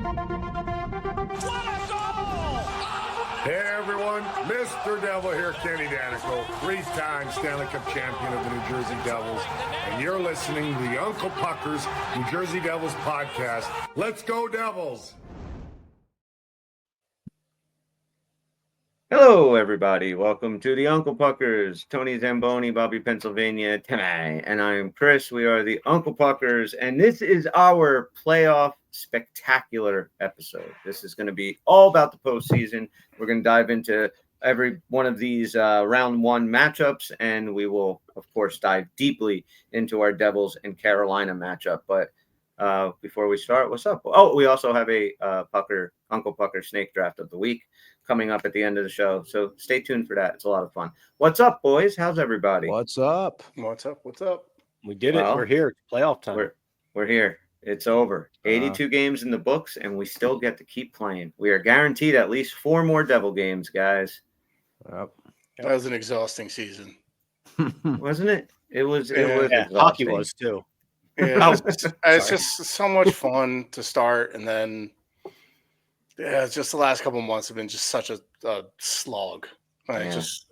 Hey everyone, Mr. Devil here, Kenny Danico, 3-time Stanley Cup champion of the New Jersey Devils, and you're listening to the Uncle Pucker's New Jersey Devils podcast. Let's go Devils! Hello, everybody. Welcome to the Uncle Puckers. Tony Zamboni, Bobby, Pennsylvania, tonight. And I'm Chris. We are the Uncle Puckers, and this is our playoff spectacular episode. This is going to be all about the postseason. We're going to dive into every one of these round one matchups, and we will, of course, dive deeply into our Devils and Carolina matchup. But before we start, what's up? Oh, we also have a Uncle Pucker Snake Draft of the Week coming up at the end of the show. So stay tuned for that. It's a lot of fun. What's up, boys? How's everybody? What's up? What's up? What's up? We did it. We're here. Playoff time. We're here. It's over. 82 games in the books, and we still get to keep playing. We are guaranteed at least 4 more Devil games, guys. Yep. That was an exhausting season. Wasn't it? It was. Hockey was too. Yeah, it's just so much fun to start, and then it's just the last couple of months have been just such a slog. Just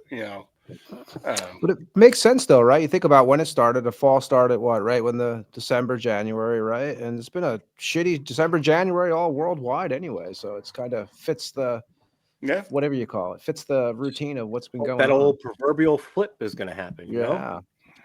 But it makes sense though, right? You think about when it started. The fall started right when the December, January, right? And it's been a shitty December, January all worldwide anyway. So it's kind of fits the whatever you call it, fits the routine of what's been going on. That old proverbial flip is going to happen. You know?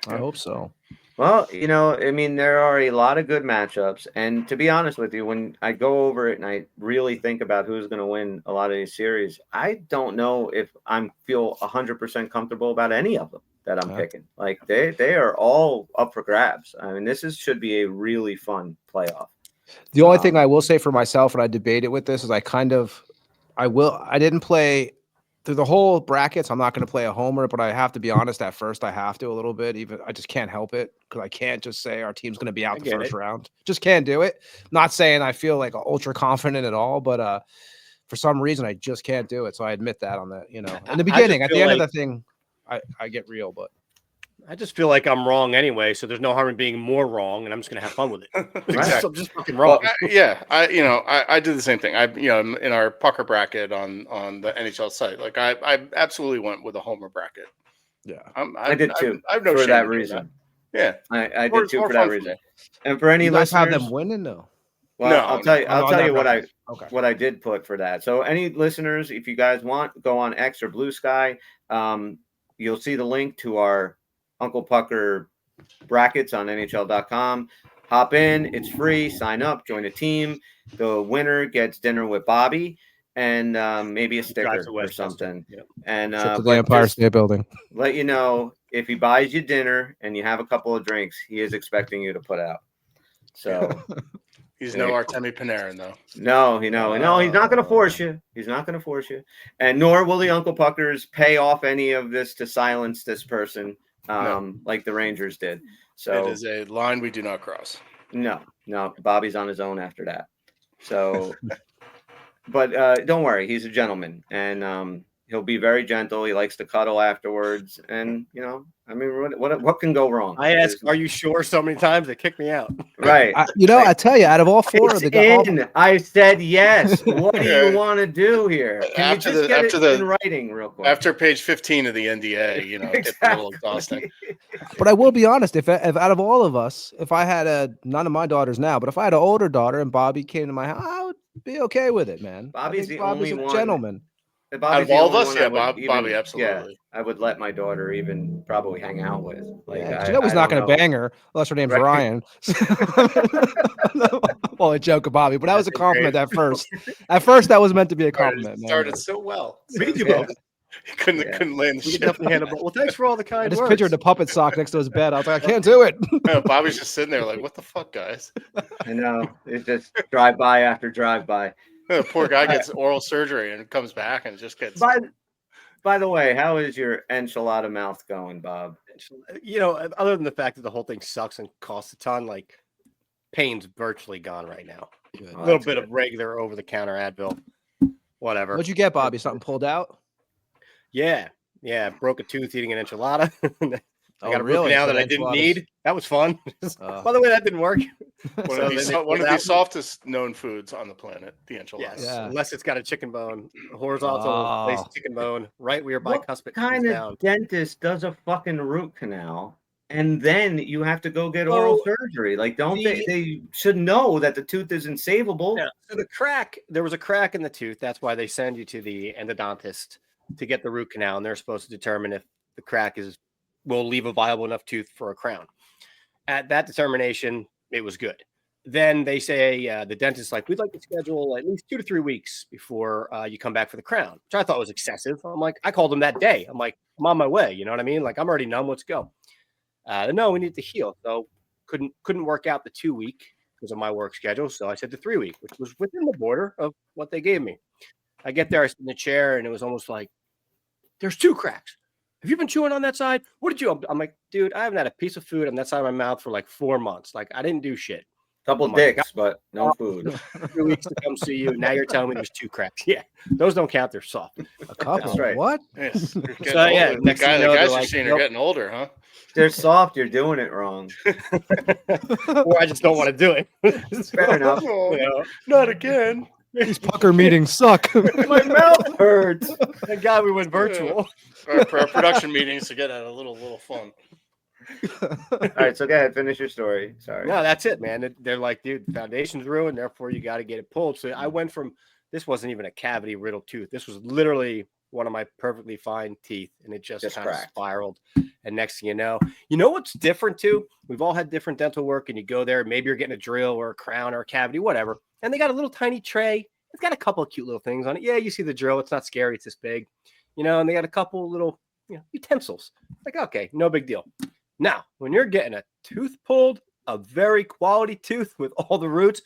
I hope so. Well, I mean, there are a lot of good matchups. And to be honest with you, when I go over it and I really think about who's going to win a lot of these series, I don't know if I feel 100% comfortable about any of them that I'm picking. Like they are all up for grabs. I mean, should be a really fun playoff. The only thing I will say for myself, and I debated with this, is I didn't play through the whole brackets. I'm not going to play a homer, but I have to be honest. At first, I have to a little bit. Even I just can't help it because I can't just say our team's going to be out the first round. Just can't do it. Not saying I feel like ultra confident at all, but for some reason I just can't do it. So I admit that on the in the beginning. At the end of the thing, I get real, but I just feel like I'm wrong anyway. So there's no harm in being more wrong, and I'm just going to have fun with it. Exactly. I'm just fucking wrong. I did the same thing. In our pucker bracket on the NHL site, like I absolutely went with a homer bracket. Yeah, I did too. I have no for shame that in reason. That. Yeah, I did too for that reason. And for any you guys listeners, have them winning though. Well, No, I'll tell you Okay. what I did put for that. So any listeners, if you guys want, go on X or Bluesky. You'll see the link to our Uncle Pucker brackets on NHL.com. Hop in. It's free. Sign up. Join a team. The winner gets dinner with Bobby and maybe a sticker or something. Yep. And to the Empire State Building. Let you know, if he buys you dinner and you have a couple of drinks, he is expecting you to put out. So He's no Artemi Panarin though. No, he's not going to force you. He's not going to force you, and nor will the Uncle Puckers pay off any of this to silence this person, like the Rangers did. So it is a line we do not cross. No, Bobby's on his own after that. So, but don't worry, he's a gentleman, and he'll be very gentle. He likes to cuddle afterwards, and I mean, what can go wrong? I asked, "Are you sure?" So many times they kicked me out. Right. I tell you, out of all 4 of the I said yes. What do you want to do here? Can you just get it in writing real quick? After page 15 of the NDA, it gets a little exhausting. But I will be honest, if out of all of us, if I had none of my daughters now, but if I had an older daughter and Bobby came to my house, I would be okay with it, man. Bobby's the only a one. gentleman. Out of all of us, Bobby, absolutely. Yeah, I would let my daughter even probably hang out with. Like, he's not going to bang her unless her name's Ryan. Well, a joke of Bobby, but that was a compliment at first. At first, that was meant to be a compliment. Started so well. Me too, both. He couldn't land the shit. Well, thanks for all the kind I just words. pictured the puppet sock next to his bed. I was like, I can't do it. Bobby's just sitting there like, what the fuck, guys? I know. It's just drive-by after drive-by. The poor guy gets oral surgery and comes back and just gets. By the way, how is your enchilada mouth going, Bob? Other than the fact that the whole thing sucks and costs a ton, like pain's virtually gone right now. A little bit of regular over-the-counter Advil, whatever. What'd you get, Bobby? Something pulled out? Yeah. Broke a tooth eating an enchilada. I got a root canal that I didn't need. That was fun. By the way, that didn't work. One of the softest known foods on the planet, the enchiladas. Yes, unless it's got a chicken bone, a horizontal place chicken bone, right where your bicuspid What kind of dentist does a fucking root canal? And then you have to go get oral surgery. Like, they should know that the tooth isn't savable. Yeah. So there was a crack in the tooth. That's why they send you to the endodontist to get the root canal. And they're supposed to determine if the crack will leave a viable enough tooth for a crown. At that determination, it was good. Then they say, the dentist's like, we'd like to schedule at least 2 to 3 weeks before you come back for the crown, which I thought was excessive. I'm like, I called him that day. I'm like, I'm on my way. You know what I mean? Like, I'm already numb. Let's go. No, we need to heal. So couldn't work out the 2 week because of my work schedule. So I said the 3 week, which was within the border of what they gave me. I get there, I sit in the chair, and it was almost like, there's 2 cracks. Have you been chewing on that side? What did you? I'm like, dude, I haven't had a piece of food on that side of my mouth for like 4 months. Like, I didn't do shit. Couple dicks, but no food. 3 weeks to come see you. Now you're telling me there's 2 cracks. Yeah, those don't count. They're soft. A couple. That's right. What? Yes. So yeah, the guys you're seeing are getting older, huh? They're soft. You're doing it wrong. Or I just don't want to do it. Fair enough. Not again. These pucker meetings suck. My mouth hurts. Thank God we went virtual. Our production meetings to get at a little fun. All right, so go ahead, finish your story. Sorry. No, that's it, man. They're like, dude, the foundation's ruined, therefore you got to get it pulled. So I went from, this wasn't even a cavity riddled tooth. This was literally one of my perfectly fine teeth, and it just kind of spiraled. And next thing you know what's different too? We've all had different dental work, and you go there, maybe you're getting a drill or a crown or a cavity, whatever. And they got a little tiny tray. It's got a couple of cute little things on it. Yeah, you see the drill. It's not scary. It's this big, and they got a couple little utensils. Like, okay, no big deal. Now, when you're getting a tooth pulled, a very quality tooth with all the roots,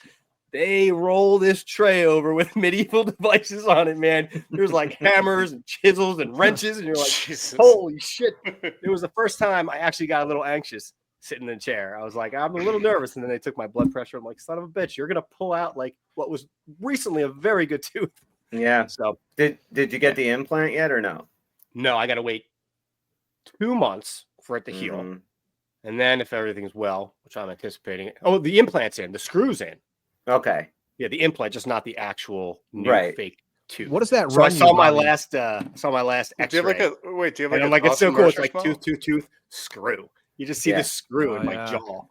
they roll this tray over with medieval devices on it, man. There's like hammers and chisels and wrenches, and you're like, Jesus. Holy shit. It was the first time I actually got a little anxious sitting in the chair. I was like, I'm a little nervous. And then they took my blood pressure. I'm like, son of a bitch, you're going to pull out like what was recently a very good tooth. Yeah. So did you get the implant yet or no? No, I got to wait 2 months for it to heal. Mm-hmm. And then if everything's well, which I'm anticipating. Oh, the implant's in, the screw's in. Okay. Yeah, the implant, just not the actual new fake tooth. What does that so run? I saw my last X-ray. Do you have like I'm like, it's so cool. It's like tooth, screw. You just see the screw in my jaw.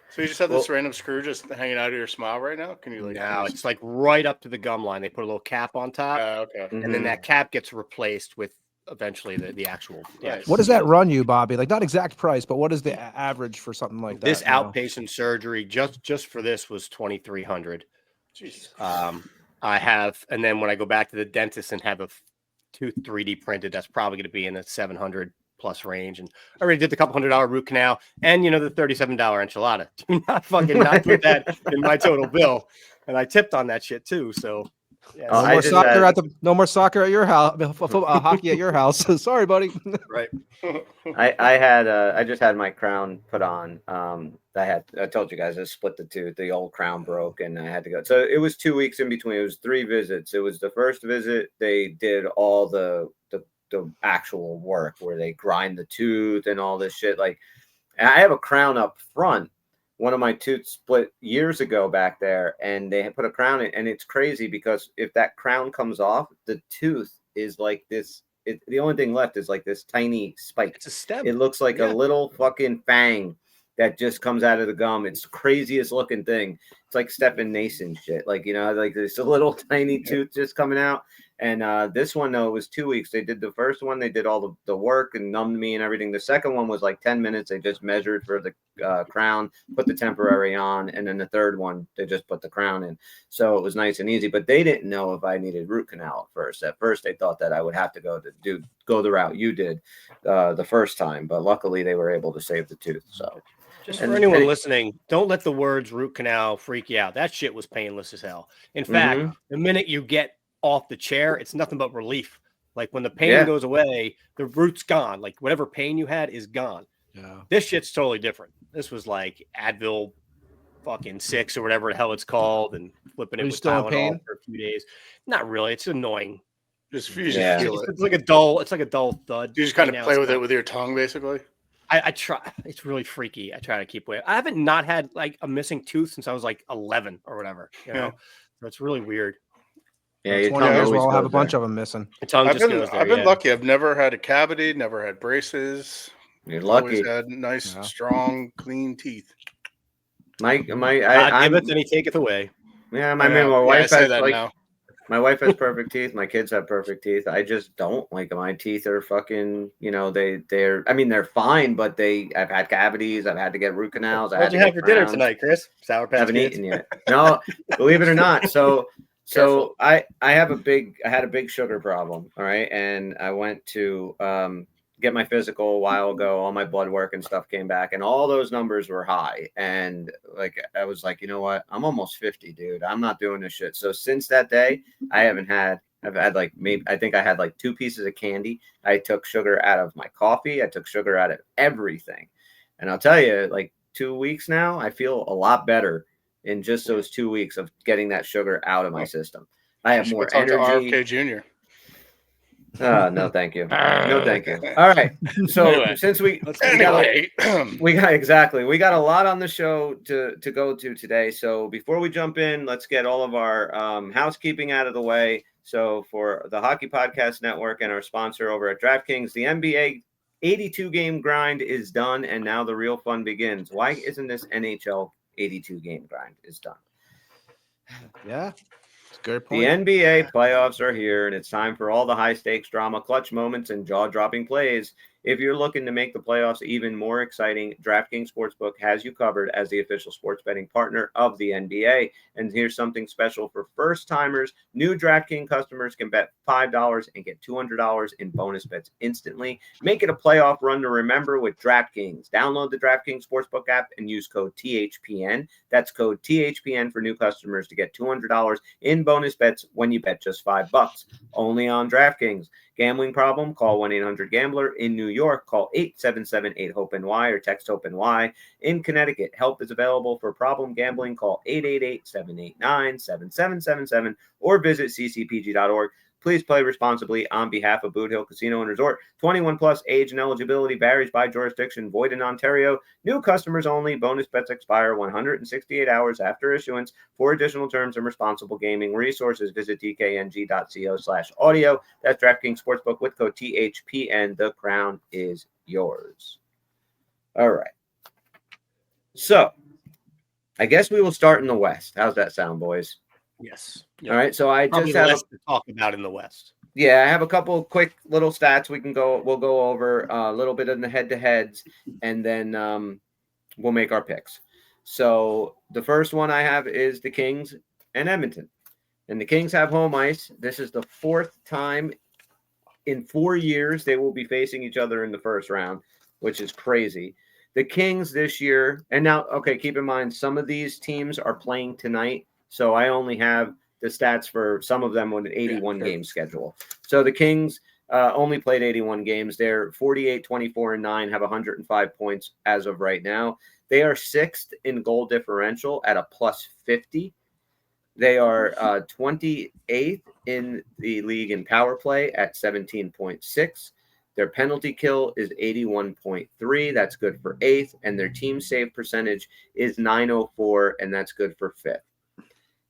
So you just have this random screw just hanging out of your smile right now? Can you No, it's like right up to the gum line. They put a little cap on top. Okay. And then that cap gets replaced with eventually the actual. Yeah. What does that run you, Bobby? Like, not exact price, but what is the average for something like that? This outpatient surgery just for this was $2,300. Jesus. I have, and then when I go back to the dentist and have a tooth 3D printed, that's probably going to be in the $700 plus range. And I already did the couple $100 root canal and the $37 enchilada. Do not fucking not put that in my total bill. And I tipped on that shit too. So yeah, no more soccer at your house. Hockey at your house. Sorry, buddy. Right. I just had my crown put on. I told you guys I split the tooth. The old crown broke, and I had to go. So it was 2 weeks in between. It was 3 visits. It was the first visit. They did all the actual work where they grind the tooth and all this shit. Like, and I have a crown up front. One of my tooth split years ago back there, and they put a crown in, and it's crazy because if that crown comes off, the tooth is like this. The only thing left is like this tiny spike. It's a stem. It looks like a little fucking fang that just comes out of the gum. It's the craziest looking thing. It's like Stephen Nason shit. Like, like there's a little tiny tooth just coming out. And this one, though, it was 2 weeks. They did the first one. They did all the work and numbed me and everything. The second one was like 10 minutes. They just measured for the crown, put the temporary on. And then the third one, they just put the crown in. So it was nice and easy. But they didn't know if I needed root canal at first. At first, they thought that I would have to go the route you did the first time. But luckily, they were able to save the tooth. So just for anyone listening, don't let the words root canal freak you out. That shit was painless as hell. In fact, the minute you get off the chair, it's nothing but relief. Like when the pain goes away, the root's gone. Like whatever pain you had is gone. Yeah. This shit's totally different. This was like Advil fucking 6 or whatever the hell it's called, and flipping it with Tylenol for a few days. Not really. It's annoying. Just feel it. It's like a dull thud. You just kind of play with it with your tongue, basically. I try. It's really freaky. I try to keep away. I haven't not had like a missing tooth since I was like 11 or whatever. You know, so it's really weird. Yeah, in your 20 tongue years, always we'll have a goes bunch there. of them missing. The tongue I've just goes there. been lucky. I've never had a cavity, never had braces. You're Always lucky. had nice, strong, clean teeth. God giveth and he taketh away. Yeah, my wife say has that like now. my wife has perfect teeth. My kids have perfect teeth. I just don't like my teeth are fucking. You know, they're. I mean, they're fine, but I've had cavities. I've had to get root canals. What'd you have for dinner tonight, Chris? Sour Patch Haven't Kids? eaten yet. No, believe it or not. So I had a big sugar problem. All right, and I went to get my physical a while ago. All my blood work and stuff came back, and all those numbers were high. And like I was like, you know what? I'm almost 50, dude. I'm not doing this shit. So since that day, I've had like I think I had like 2 pieces of candy. I took sugar out of my coffee. I took sugar out of everything. And I'll tell you, like 2 weeks now, I feel a lot better in just those 2 weeks of getting that sugar out of my system. I have more energy. RFK Jr. No, thank you. No, thank you. All right. So Anyway. since we got a lot on the show to go to today. So before we jump in, let's get all of our housekeeping out of the way. So for the Hockey Podcast Network and our sponsor over at DraftKings, the NBA 82 game grind is done, and now the real fun begins. Why isn't this NHL 82 game grind is done? Yeah. Good point. The NBA playoffs are here, and it's time for all the high-stakes drama, clutch moments, and jaw-dropping plays. If you're looking to make the playoffs even more exciting, DraftKings Sportsbook has you covered as the official sports betting partner of the NBA. And here's something special for first-timers. New DraftKings customers can bet $5 and get $200 in bonus bets instantly. Make it a playoff run to remember with DraftKings. Download the DraftKings Sportsbook app and use code THPN. That's code THPN for new customers to get $200 in bonus bets when you bet just $5. Only on DraftKings. Gambling problem? Call 1-800-GAMBLER. In New York, call 877-8-HOPE-NY or text HOPE-NY. In Connecticut, help is available for problem gambling. Call 888-789-7777 or visit ccpg.org. Please play responsibly on behalf of Boot Hill Casino and Resort. 21 plus age and eligibility varies by jurisdiction. Void in Ontario. New customers only. Bonus bets expire 168 hours after issuance. For additional terms and responsible gaming resources, visit dkng.co/audio. That's DraftKings Sportsbook with code THPN. The crown is yours. All right. So, I guess we will start in the West. How's that sound, boys? Yes. All right. So I Probably just have to talk about in the West. Yeah, I have a couple quick little stats we'll go over, a little bit in the head-to-heads, and then we'll make our picks. So the first one I have is the Kings and Edmonton. And the Kings have home ice. This is the 4th time in 4 years they will be facing each other in the first round, which is crazy. The Kings this year, and now, okay, keep in mind, some of these teams are playing tonight, so I only have the stats for some of them with an 81-game schedule. So the Kings only played 81 games. They're 48, 24, and 9, have 105 points as of right now. They are 6th in goal differential at a plus 50. They are 28th in the league in power play at 17.6. Their penalty kill is 81.3. That's good for 8th. And their team save percentage is 904, and that's good for 5th.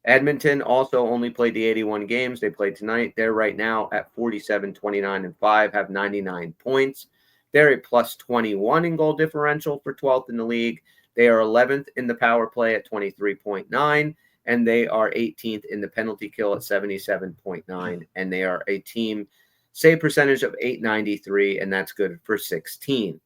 Edmonton also only played the 81 games. They played tonight. They're right now at 47, 29, and 5, have 99 points. They're a plus 21 in goal differential for 12th in the league. They are 11th in the power play at 23.9, and they are 18th in the penalty kill at 77.9, and they are a team save percentage of 893, and that's good for 16.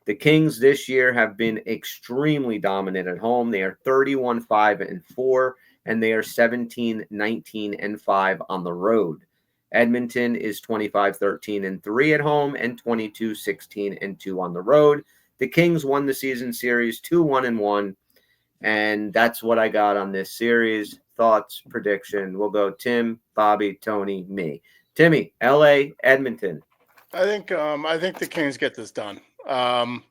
The Kings this year have been extremely dominant at home. They are 31-5-4. And they are 17-19-5 on the road. Edmonton is 25-13-3 at home and 22-16-2 on the road. The Kings won the season series 2-1-1, and that's what I got on this series. Thoughts, prediction. We'll go Tim, Bobby, Tony, me. Timmy, LA, Edmonton. I think the Kings get this done. That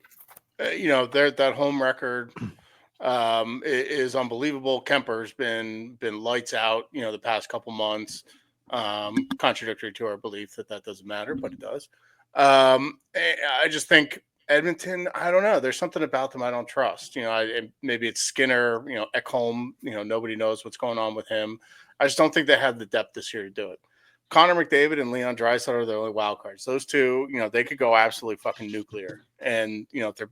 home record is unbelievable. Kemper's been lights out, the past couple months. Contradictory to our belief that doesn't matter, but it does. I just think Edmonton, I don't know. There's something about them I don't trust. Maybe it's Skinner, Ekholm, nobody knows what's going on with him. I just don't think they have the depth this year to do it. Connor McDavid and Leon Draisaitl are the only wild cards. Those two, they could go absolutely fucking nuclear. And, if they're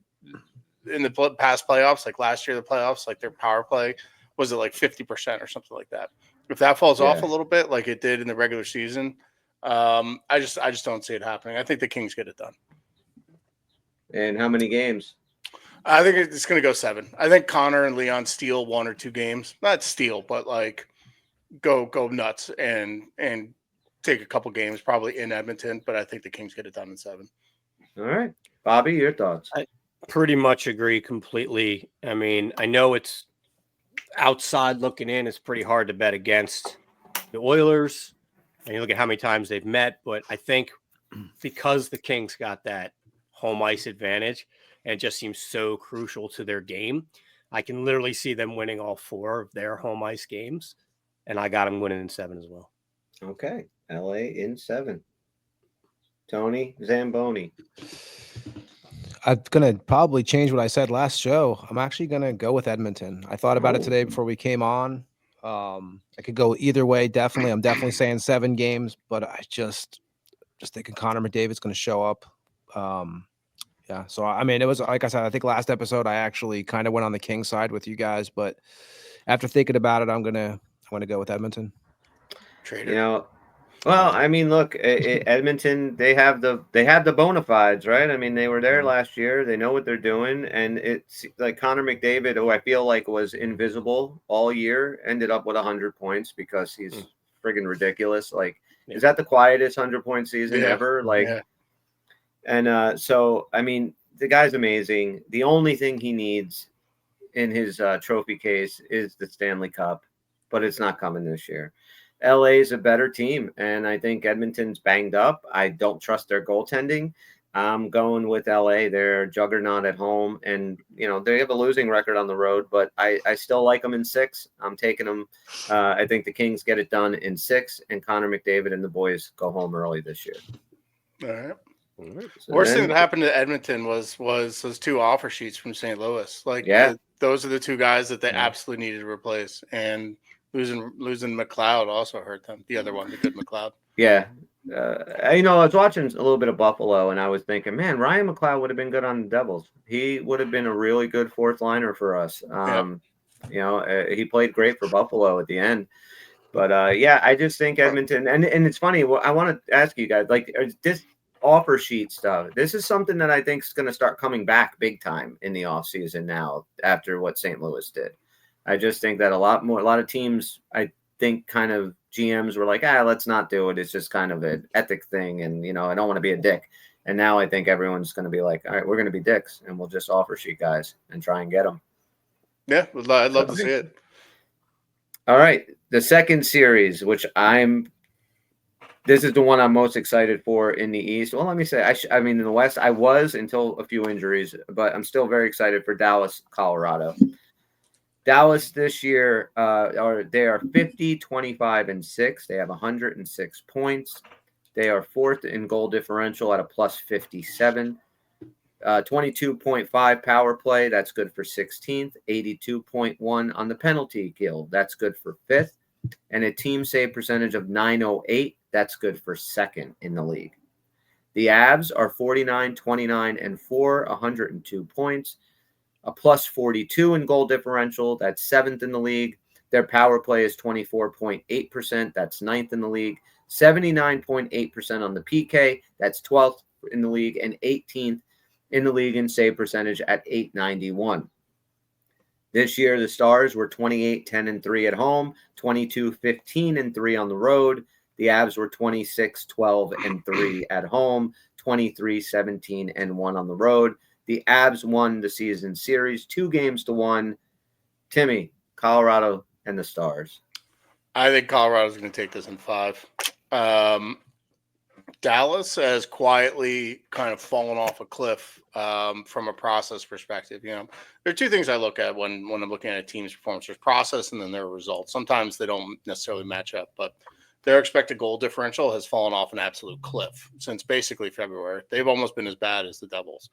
in the past playoffs, like last year, the playoffs, like their power play was at like 50% or something like that. If that falls off a little bit, like it did in the regular season, I just don't see it happening. I think the Kings get it done. And how many games? I think it's going to go 7. I think Connor and Leon steal 1 or 2 games. Not steal, but like go nuts and take a couple games probably in Edmonton. But I think the Kings get it done in 7. All right. Bobby, your thoughts? I pretty much agree completely. I mean, I know it's outside looking in. It's pretty hard to bet against the Oilers. And you look at how many times they've met. But I think because the Kings got that home ice advantage, and it just seems so crucial to their game, I can literally see them winning all 4 of their home ice games, and I got them winning in 7 as well. Okay, LA in 7. Tony Zamboni. I'm gonna probably change what I said last show. I'm actually gonna go with Edmonton. I thought about it today before we came on. I could go either way. Definitely, I'm definitely saying 7 games, but I just thinking Connor McDavid's gonna show up. Yeah, so I mean, it was like I said, I think last episode I actually kind of went on the King side with you guys, but after thinking about it, I'm gonna go with Edmonton. Trader. Well, I mean, look, Edmonton, they have the bona fides, right? I mean, they were there last year. They know what they're doing, and it's like Connor McDavid, who I feel like was invisible all year, ended up with 100 points because he's friggin' ridiculous. Like, is that the quietest 100-point season ever? Like. Yeah. And so, I mean, the guy's amazing. The only thing he needs in his trophy case is the Stanley Cup, but it's not coming this year. LA is a better team, and I think Edmonton's banged up. I don't trust their goaltending. I'm going with LA. They're a juggernaut at home, and, they have a losing record on the road, but I still like them in 6. I'm taking them. I think the Kings get it done in 6, and Connor McDavid and the boys go home early this year. All right. So worst thing that happened to Edmonton was those 2 offer sheets from St. Louis. Like, those are the 2 guys that they absolutely needed to replace. And losing McLeod also hurt them. The other one, the good McLeod. Yeah. I was watching a little bit of Buffalo, and I was thinking, man, Ryan McLeod would have been good on the Devils. He would have been a really good 4th liner for us. He played great for Buffalo at the end. But, I just think Edmonton, and it's funny, I want to ask you guys, like, this offer sheet stuff, this is something that I think is going to start coming back big time in the offseason now after what St. Louis did. I just think that a lot of teams, I think, kind of GMs were like, let's not do it. It's just kind of an ethic thing, and I don't want to be a dick. And now I think everyone's going to be like, all right, we're going to be dicks, and we'll just offer sheet guys and try and get them. Yeah, I'd love to see it. All right, the second series, which this is the one I'm most excited for in the East. Well, let me say, I mean, in the West, I was until a few injuries, but I'm still very excited for Dallas, Colorado. Dallas this year, they are 50, 25, and 6. They have 106 points. They are 4th in goal differential at a plus 57. 22.5 power play. That's good for 16th. 82.1 on the penalty kill. That's good for 5th. And a team save percentage of .908. That's good for 2nd in the league. The Avs are 49, 29, and 4, 102 points. A plus 42 in goal differential. That's 7th in the league. Their power play is 24.8%. That's 9th in the league. 79.8% on the PK. That's 12th in the league. And 18th in the league in save percentage at .891. This year, the Stars were 28, 10, and 3 at home, 22, 15, and 3 on the road. The Avs were 26, 12, and 3 at home, 23, 17, and 1 on the road. The Avs won the season series 2-1. Timmy, Colorado, and the Stars. I think Colorado's going to take this in 5. Dallas has quietly kind of fallen off a cliff from a process perspective. There are 2 things I look at when I'm looking at a team's performance. There's process and then their results. Sometimes they don't necessarily match up, but their expected goal differential has fallen off an absolute cliff since basically February. They've almost been as bad as the Devils.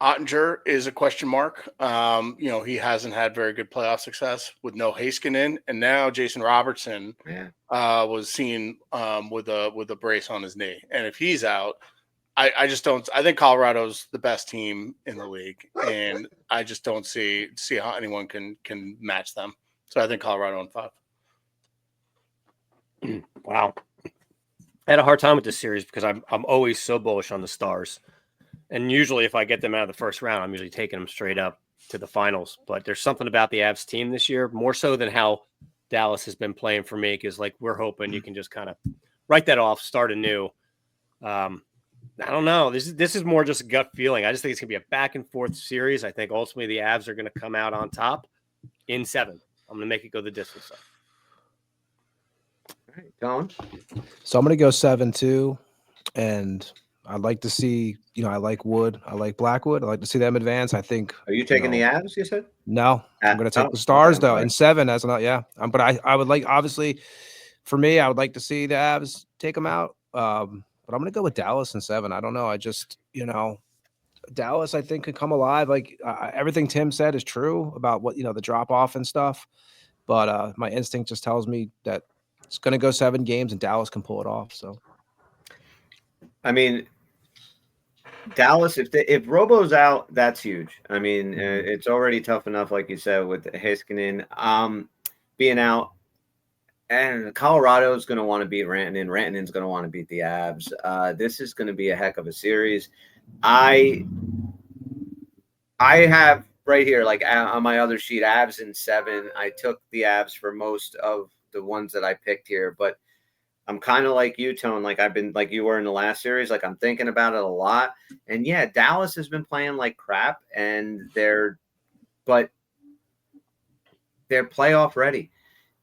Ottinger is a question mark. He hasn't had very good playoff success with no Heiskanen, and now Jason Robertson was seen with a brace on his knee. And if he's out, I just don't. I think Colorado's the best team in the league, and I just don't see how anyone can match them. So I think Colorado in 5. Wow, I had a hard time with this series because I'm always so bullish on the Stars. And usually if I get them out of the first round, I'm usually taking them straight up to the finals. But there's something about the Avs team this year, more so than how Dallas has been playing for me, because like we're hoping you can just kind of write that off, start anew. I don't know. This is more just a gut feeling. I just think it's going to be a back and forth series. I think ultimately the Avs are going to come out on top in 7. I'm going to make it go the distance. All right, Don. So I'm going to go 7 too. And I'd like to see, I like Wood. I like Blackwood. I'd like to see them advance. I think. Are you taking the Avs, you said? No, I'm going to take the Stars, though, in 7 as an, yeah. But I would like, obviously, for me, I would like to see the Avs take them out. But I'm going to go with Dallas in 7. I don't know. I just, Dallas, I think, could come alive. Like everything Tim said is true about what, the drop off and stuff. But my instinct just tells me that it's going to go 7 games and Dallas can pull it off. So, I mean, Dallas, if Robo's out, that's huge. I mean, it's already tough enough, like you said, with Heiskanen being out. And Colorado's going to want to beat Rantanen. Rantanen's going to want to beat the Avs. This is going to be a heck of a series. I have right here, like on my other sheet, Avs in 7. I took the Avs for most of the ones that I picked here, but I'm kind of like you, Tone. Like I've been, like you were in the last series. Like I'm thinking about it a lot. And yeah, Dallas has been playing like crap, and they're playoff ready.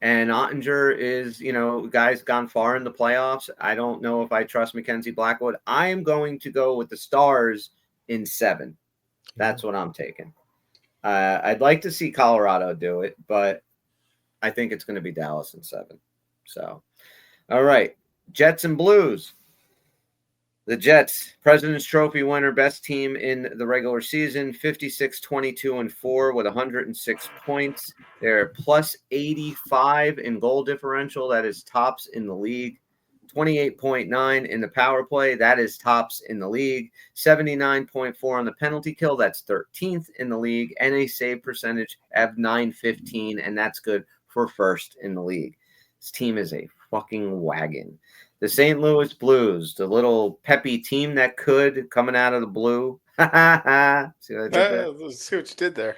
And Ottinger is, guy's gone far in the playoffs. I don't know if I trust Mackenzie Blackwood. I am going to go with the Stars in 7. That's what I'm taking. I'd like to see Colorado do it, but I think it's going to be Dallas in 7. So, all right, Jets and Blues. The Jets, President's Trophy winner, best team in the regular season, 56-22-4 with 106 points. They're plus 85 in goal differential. That is tops in the league. 28.9 in the power play. That is tops in the league. 79.4 on the penalty kill. That's 13th in the league. And a save percentage of .915, and that's good for first in the league. This team is a fucking wagon. The St. Louis Blues, the little peppy team that could, coming out of the blue. See what I did there? Let's see what you did there.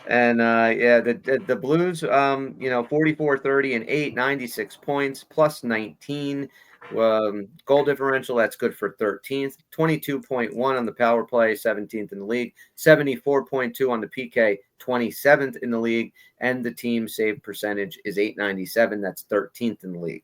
And the Blues, 44-30-8, 96 points, plus 19. Goal differential, that's good for 13th. 22.1 on the power play, 17th in the league. 74.2 on the PK, 27th in the league. And the team save percentage is .897. That's 13th in the league.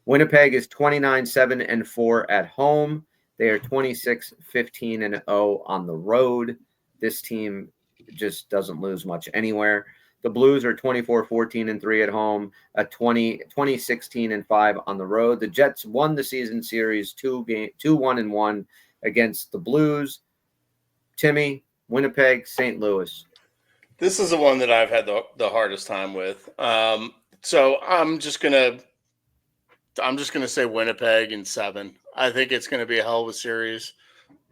Winnipeg is 29-7-4 at home. They are 26-15-0 on the road. This team just doesn't lose much anywhere. The Blues are 24-14-3 at home, 20-16-5 on the road. The Jets won the season series 2-1-1 against the Blues. Timmy, Winnipeg, St. Louis. This is the one that I've had the hardest time with. So I'm just gonna say Winnipeg in 7. I think it's going to be a hell of a series.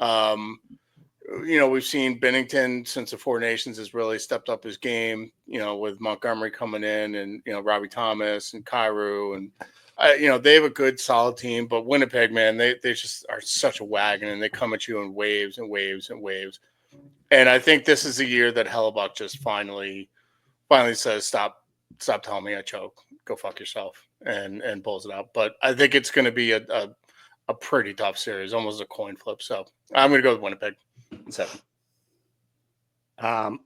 We've seen Binnington since the Four Nations has really stepped up his game, with Montgomery coming in and, Robbie Thomas and Kyrou. And, they have a good, solid team. But Winnipeg, man, they just are such a wagon, and they come at you in waves and waves and waves. And I think this is the year that Hellebuck just finally says, stop telling me I choke. Go fuck yourself, and pulls it out. But I think it's going to be a pretty tough series, almost a coin flip. So I'm going to go with Winnipeg in 7. I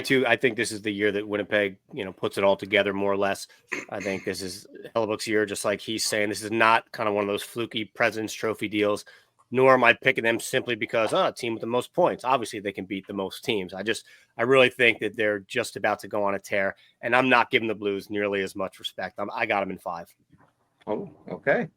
think this is the year that Winnipeg, puts it all together more or less. I think this is Hellebuck's year, just like he's saying. This is not kind of one of those fluky President's Trophy deals, nor am I picking them simply because, a team with the most points. Obviously, they can beat the most teams. I really think that they're just about to go on a tear, and I'm not giving the Blues nearly as much respect. I got them in 5. Oh, okay.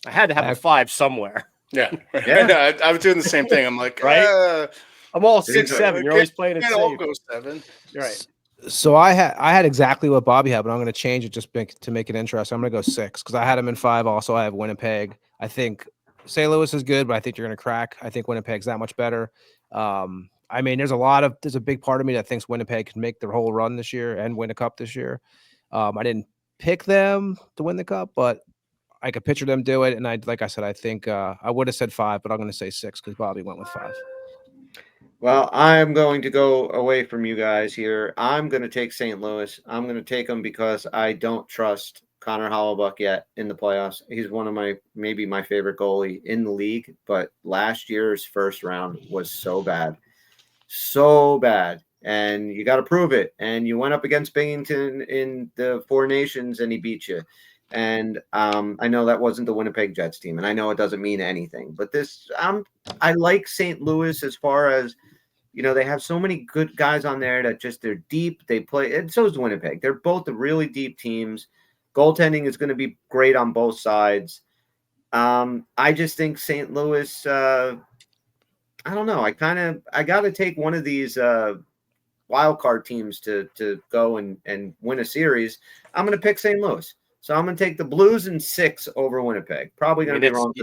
I had to have a 5 somewhere. Yeah. Yeah. I was doing the same thing. I'm like, right. I'm all 6'7". You're always playing it safe. I'll go 7. You're right. So I had exactly what Bobby had, but I'm going to change it to make it interesting. I'm going to go 6 because I had him in 5. Also, I have Winnipeg. I think St. Louis is good, but I think you're going to crack. I think Winnipeg's that much better. I mean, there's a big part of me that thinks Winnipeg can make their whole run this year and win a cup this year. I didn't pick them to win the cup, but I could picture them do it. And like I said, I think I would have said 5, but I'm going to say 6 because Bobby went with 5. Well, I'm going to go away from you guys here. I'm going to take St. Louis. I'm going to take them because I don't trust Connor Hollowbuck yet in the playoffs. He's one of maybe my favorite goalie in the league, but last year's first round was so bad. And you got to prove it. And you went up against Binghamton in the Four Nations and he beat you. And I know that wasn't the Winnipeg Jets team, and I know it doesn't mean anything, but I like St. Louis as far as, they have so many good guys on there that they're deep. They play, and so is Winnipeg. They're both really deep teams. Goaltending is going to be great on both sides. I just think St. Louis, I don't know. I got to take one of these wild card teams to go and win a series. I'm going to pick St. Louis. So I'm going to take the Blues in 6 over Winnipeg. Probably going to be wrong.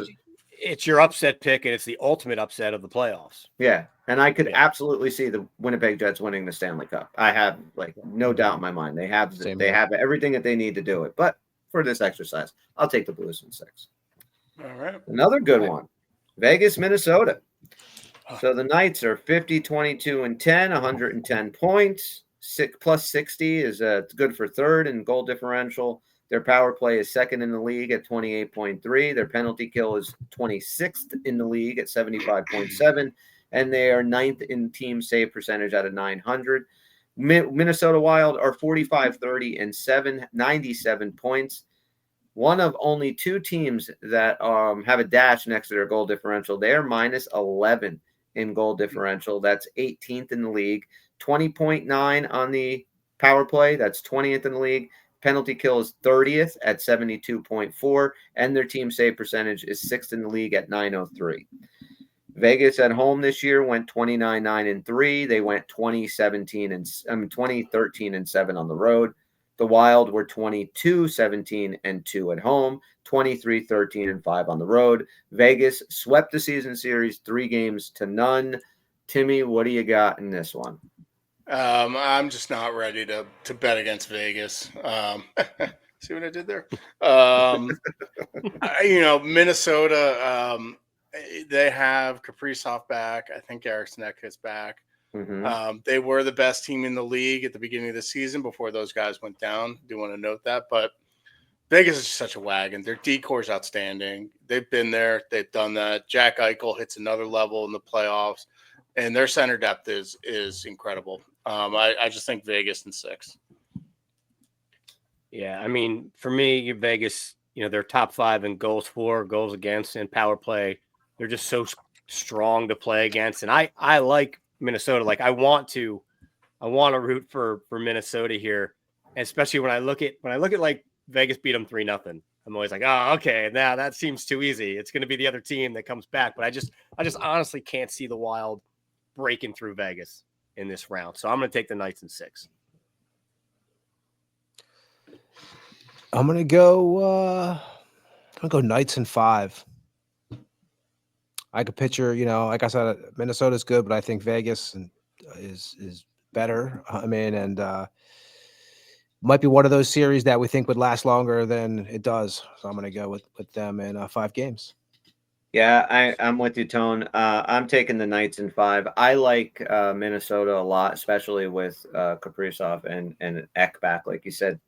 It's your upset pick, and it's the ultimate upset of the playoffs. Yeah, and I could absolutely see the Winnipeg Jets winning the Stanley Cup. I have no doubt in my mind. They have everything that they need to do it. But for this exercise, I'll take the Blues in 6. All right. Another good one, Vegas, Minnesota. So the Knights are 50, 22, and 10, 110 points. Plus 60 is good for third in goal differential. Their power play is second in the league at 28.3. Their penalty kill is 26th in the league at 75.7. And they are 9th in team save percentage out of 900. Minnesota Wild are 45, 30, and 7, 97 points. One of only 2 teams that have a dash next to their goal differential. They are minus 11 in goal differential. That's 18th in the league. 20.9 on the power play. That's 20th in the league. Penalty kill is 30th at 72.4, and their team save percentage is 6th in the league at 903. Vegas at home this year went 29-9-3. They went 2013 and 7 on the road. The Wild were 22-17-2 at home, 23-13-5 on the road. Vegas swept the season series 3-0. Timmy, what do you got in this one? I'm just not ready to bet against Vegas. See what I did there? Minnesota, they have Kaprizov back. I think Eriksson is back. Mm-hmm. They were the best team in the league at the beginning of the season before those guys went down. Do want to note that, but Vegas is such a wagon. Their decor is outstanding. They've been there. They've done that. Jack Eichel hits another level in the playoffs, and their center depth is incredible. I just think Vegas in 6. Yeah, I mean, for me, Vegas, they're top 5 in goals for, goals against, and power play. They're just so strong to play against, and I like Minnesota. Like I want to root for Minnesota here, especially when I look at like Vegas beat them 3-0. I'm always like, oh, okay, now that seems too easy. It's going to be the other team that comes back, but I just honestly can't see the Wild breaking through Vegas in this round. So I'm going to take the Knights in 6. I'm going to go Knights in 5. I could picture, like I said, Minnesota's good, but I think Vegas is better. And might be one of those series that we think would last longer than it does. So I'm going to go with them in 5 games. Yeah, I'm with you, Tone. I'm taking the Knights in 5. I like Minnesota a lot, especially with Kaprizov and Ek back, like you said,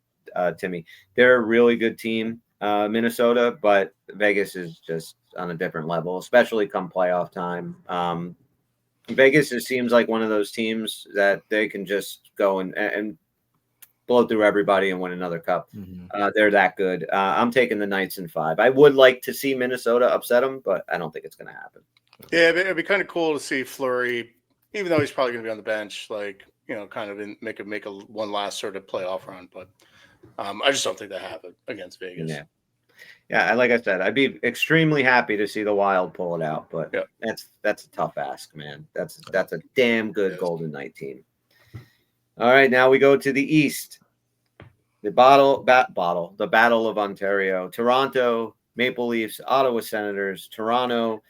Timmy. They're a really good team, Minnesota, but Vegas is just on a different level, especially come playoff time. Vegas just seems like one of those teams that they can just go and blow through everybody and win another cup. Mm-hmm. They're that good. I'm taking the Knights in 5. I would like to see Minnesota upset them, but I don't think it's going to happen. Yeah, it'd be kind of cool to see Fleury, even though he's probably going to be on the bench, kind of make one last sort of playoff run. But I just don't think that happened against Vegas. Yeah. Yeah, like I said, I'd be extremely happy to see the Wild pull it out, but Yep. that's a tough ask, man. That's a damn good Golden Knight team. All right, now we go to the East. The Battle of Ontario. Toronto Maple Leafs, Ottawa Senators. Toronto,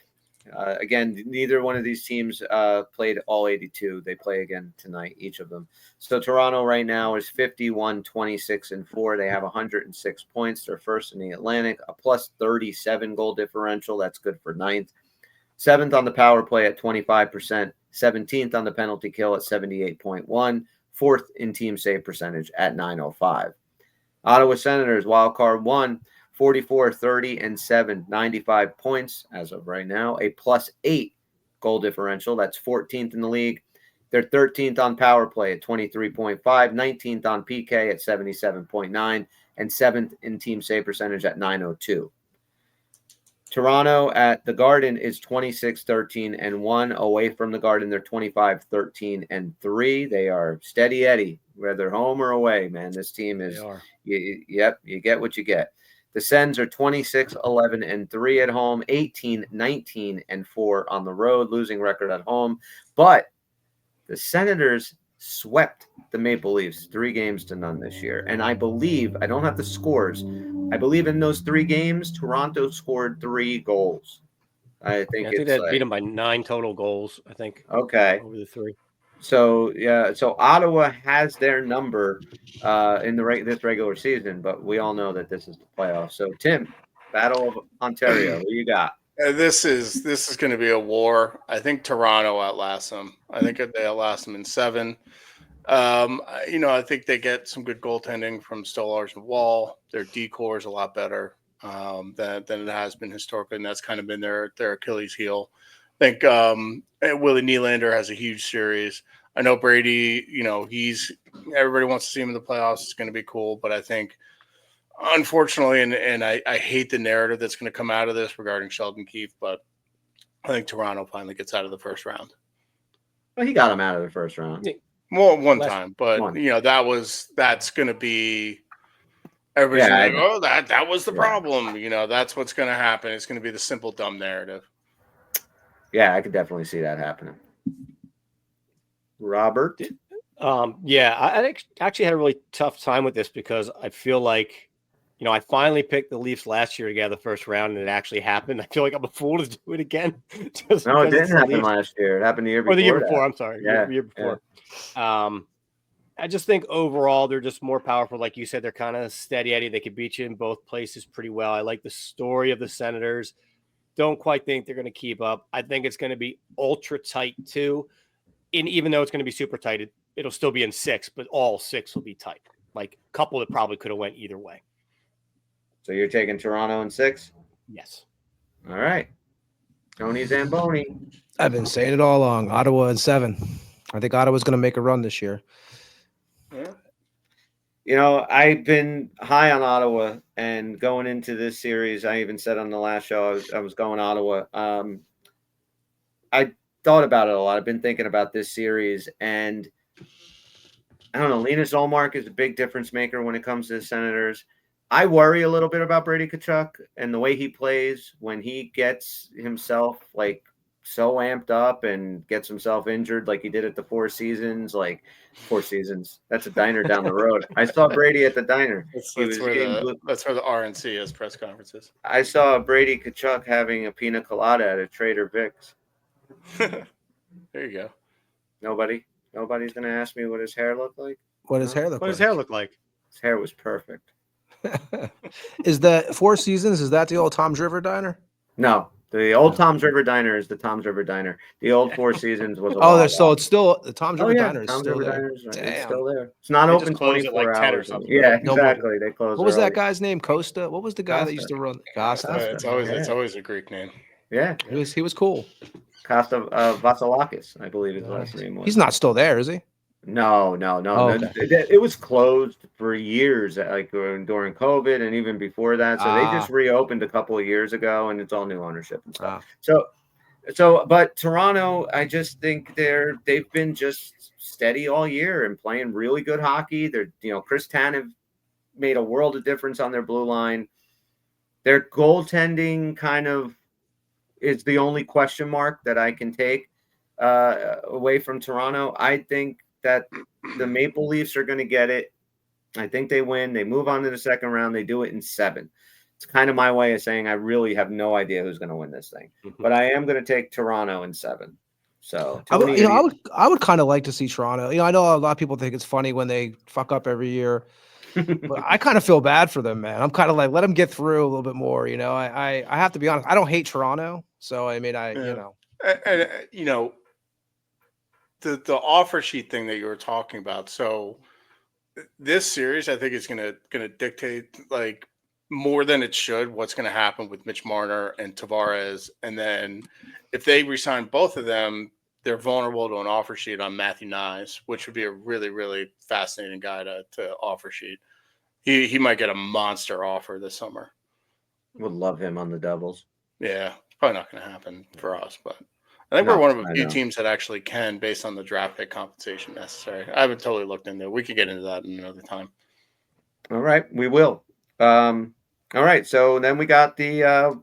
again, neither one of these teams played all 82. They play again tonight, each of them. So Toronto right now is 51, 26, and 4. They have 106 points. They're first in the Atlantic, a plus 37 goal differential. That's good for ninth. 7th on the power play at 25%. 17th on the penalty kill at 78.1. 4th in team save percentage at 905. Ottawa Senators, wild card 1, 44, 30, and 7, 95 points as of right now, a plus 8 goal differential. That's 14th in the league. They're 13th on power play at 23.5, 19th on PK at 77.9, and 7th in team save percentage at 902. Toronto at the Garden is 26, 13, and 1. Away from the Garden, they're 25, 13, and 3. They are steady Eddie, whether home or away, man. This team is, you get what you get. The Sens are 26, 11, and 3 at home, 18, 19, and 4 on the road, losing record at home. But the Senators swept the Maple Leafs 3-0 this year. And I believe, I don't have the scores, I believe in those 3 games, Toronto scored 3 goals. I think that beat them by 9 total goals, I think. Okay. Over the 3. So, so Ottawa has their number in this regular season, but we all know that this is the playoffs. So, Tim, Battle of Ontario, what you got? This is going to be a war. I think Toronto outlasts them. I think they outlast them in 7. I think they get some good goaltending from Stolarz and Wall. Their decor is a lot better than it has been historically, and that's kind of been their Achilles heel. I think Willie Nylander has a huge series. I know Brady, everybody wants to see him in the playoffs. It's going to be cool, but I think, unfortunately, and I hate the narrative that's going to come out of this regarding Sheldon Keefe, but I think Toronto finally gets out of the first round. Well, he got him out of the first round. Well, one time, but that's going to be everybody's going to go, oh, that was the problem. That's what's going to happen. It's going to be the simple, dumb narrative. Yeah, I could definitely see that happening. Robert? I actually had a really tough time with this because I feel like, I finally picked the Leafs last year to get out of the first round, and it actually happened. I feel like I'm a fool to do it again. No, it didn't happen last year. It happened the year before. Or the year before, I'm sorry. Yeah, the year before. Yeah. I just think overall they're just more powerful. Like you said, they're kind of steady Eddie. They can beat you in both places pretty well. I like the story of the Senators. Don't quite think they're going to keep up. I think it's going to be ultra tight too. And even though it's going to be super tight, it'll still be in 6, but all 6 will be tight. Like a couple that probably could have went either way. So you're taking Toronto in 6? Yes. All right. Tony Zamboni. I've been saying it all along. Ottawa in 7. I think Ottawa's going to make a run this year. Yeah. I've been high on Ottawa, and going into this series, I even said on the last show I was going Ottawa. I thought about it a lot. I've been thinking about this series, and I don't know. Linus Ullmark is a big difference maker when it comes to the Senators. I worry a little bit about Brady Tkachuk and the way he plays when he gets himself so amped up and gets himself injured like he did at the Four Seasons. That's a diner down the road. I saw Brady at the diner. That's where the RNC has press conferences. I saw Brady Tkachuk having a pina colada at a Trader Vic's. There you go. Nobody's going to ask me what his hair looked like. What his hair look like? His hair was perfect. Is the Four Seasons, is that the old Tom's River Diner? No, the old Tom's River Diner is the Tom's River Diner. The old Four Seasons was it's still the Tom's River Diner is Tom's still River there. Diner is still there. It's not open 24 hours. Or something. Yeah, exactly. They close. What was that guy's name? Costa? What was the guy that used to run Costa? It's always a Greek name. Yeah. He was cool. Costa Vasilakis, I believe his last name was. He's not still there, is he? No. Okay. It was closed for years, during COVID and even before that. So they just reopened a couple of years ago, and it's all new ownership and stuff. But Toronto, I just think they've been just steady all year and playing really good hockey. Chris Tanev made a world of difference on their blue line. Their goaltending kind of is the only question mark that I can take away from Toronto. I think that the Maple Leafs are going to get it. I think they win. They move on to the second round. They do it in 7. It's kind of my way of saying I really have no idea who's going to win this thing, but I am going to take Toronto in 7. So, Tony, I would kind of like to see Toronto. I know a lot of people think it's funny when they fuck up every year, but I kind of feel bad for them, man. I'm kind of like, let them get through a little bit more. I have to be honest. I don't hate Toronto, so I mean, and the offer sheet thing that you were talking about. So this series, I think, is gonna dictate like more than it should what's going to happen with Mitch Marner and Tavares, and then if they resign both of them, they're vulnerable to an offer sheet on Matthew Nyes, which would be a really, really fascinating guy to offer sheet. He might get a monster offer this summer. Would love him on the Devils. Yeah, probably not going to happen for us, but I think we're one of a few teams that actually can, based on the draft pick compensation necessary. I haven't totally looked into it. We could get into that in another time. All right, we will. All right, so then we got the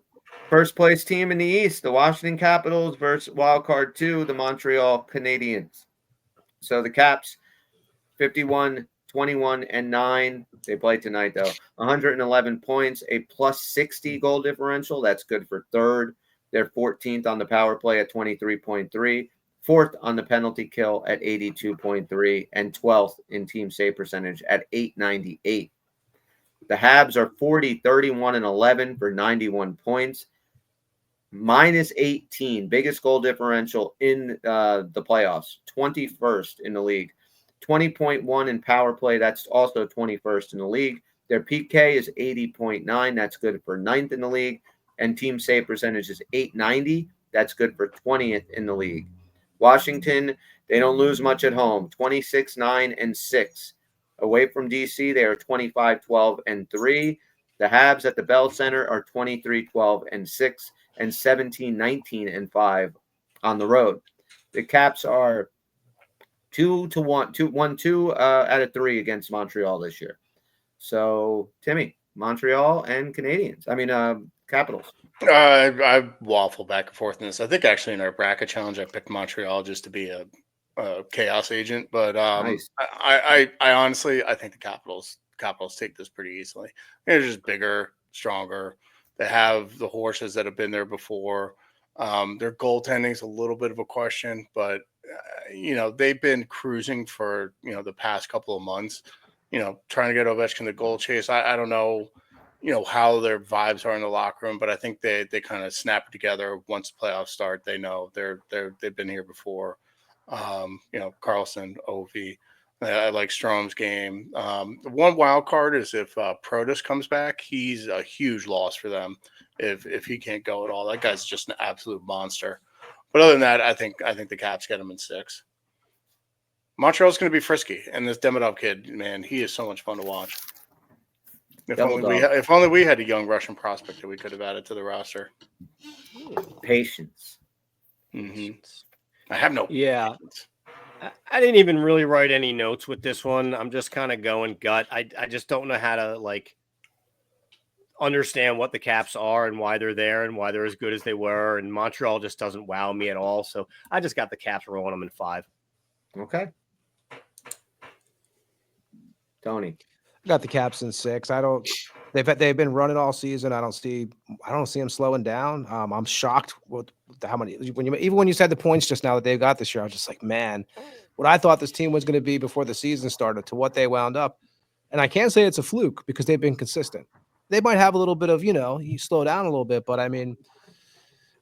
first place team in the East, the Washington Capitals versus wildcard 2, the Montreal Canadiens. So the Caps, 51-21-9. They play tonight, though. 111 points, a plus 60 goal differential. That's good for third. They're 14th on the power play at 23.3, 4th on the penalty kill at 82.3, and 12th in team save percentage at 898. The Habs are 40-31-11 for 91 points, minus 18, biggest goal differential in the playoffs, 21st in the league. 20.1 in power play, that's also 21st in the league. Their PK is 80.9, that's good for 9th in the league. And team save percentage is 890, that's good for 20th in the league. Washington, they don't lose much at home, 26-9-6. Away from DC, they are 25-12-3. The Habs at the Bell Center are 23-12-6 and 17-19-5 on the road. The Caps are 2-1 out of 3 against Montreal this year. So, Timmy, Montreal and Canadiens. I mean, Capitals. I waffle back and forth in this. I think actually in our bracket challenge, I picked Montreal just to be a chaos agent, but nice. I honestly I think the Capitals take this pretty easily. They're just bigger, stronger. They have the horses that have been there before. Their goaltending is a little bit of a question, but they've been cruising for the past couple of months. Trying to get Ovechkin the goal chase. I don't know. How their vibes are in the locker room, but I think they kind of snap together once the playoffs start. They know they've been here before. Carlson, Ovi. I like Strom's game. The one wild card is if Protus comes back, he's a huge loss for them. If he can't go at all, that guy's just an absolute monster. But other than that, I think the Caps get him in 6. Montreal's going to be frisky, and this Demidov kid, man, he is so much fun to watch. If only we had a young Russian prospect that we could have added to the roster. Patience. Mm-hmm. I have no. Yeah. I didn't even really write any notes with this one. I'm just kind of going gut. I just don't know how to understand what the Caps are and why they're there and why they're as good as they were. And Montreal just doesn't wow me at all. So I just got the Caps rolling them in 5. Okay. Tony. I got the Caps in 6. They've been running all season. I don't see them slowing down. I'm shocked with how many when you said the points just now that they've got this year. I was just like, man, what I thought this team was going to be before the season started to what they wound up. And I can't say it's a fluke because they've been consistent. They might have a little bit of, you slow down a little bit, but I mean,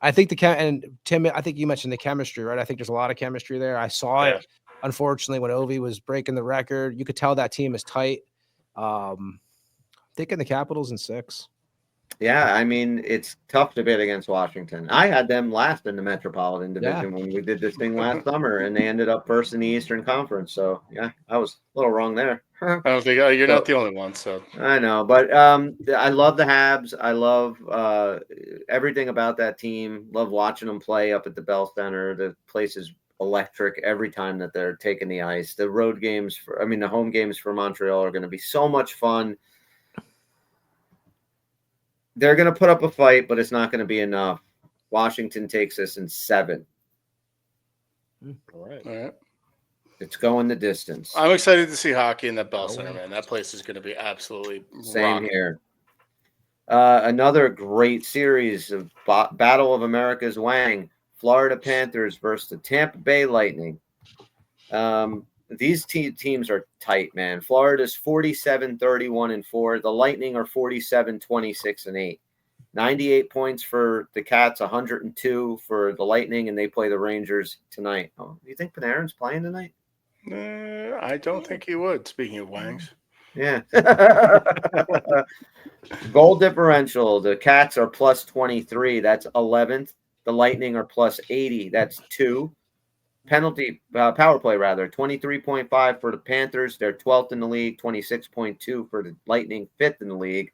I think and Tim, I think you mentioned the chemistry, right? I think there's a lot of chemistry there. I saw it, unfortunately, when Ovi was breaking the record. You could tell that team is tight. Taking the Capitals in 6. Yeah, I mean, it's tough to bid against Washington. I had them last in the Metropolitan Division when we did this thing last summer, and they ended up first in the Eastern Conference. So, yeah, I was a little wrong there. I don't think you're not the only one. So I know, but I love the Habs. I love everything about that team. Love watching them play up at the Bell Center. The place is electric every time that they're taking the ice. The road games, the home games for Montreal are going to be so much fun. They're going to put up a fight, but it's not going to be enough. Washington takes this in 7. All right. All right. It's going the distance. I'm excited to see hockey in that Bell Center, man. That place is going to be absolutely Same rocking. here. Another great series of Battle of America's Wang. Florida Panthers versus the Tampa Bay Lightning. These teams are tight, man. Florida's 47-31-4. The Lightning are 47-26-8. 98 points for the Cats, 102 for the Lightning, and they play the Rangers tonight. Oh, do you think Panarin's playing tonight? I don't think he would. Speaking of Wangs. Yeah. Goal differential. The Cats are plus 23. That's 11th. The Lightning are plus 80. That's 2. Penalty power play, rather, 23.5 for the Panthers. They're 12th in the league. 26.2 for the Lightning, 5th in the league.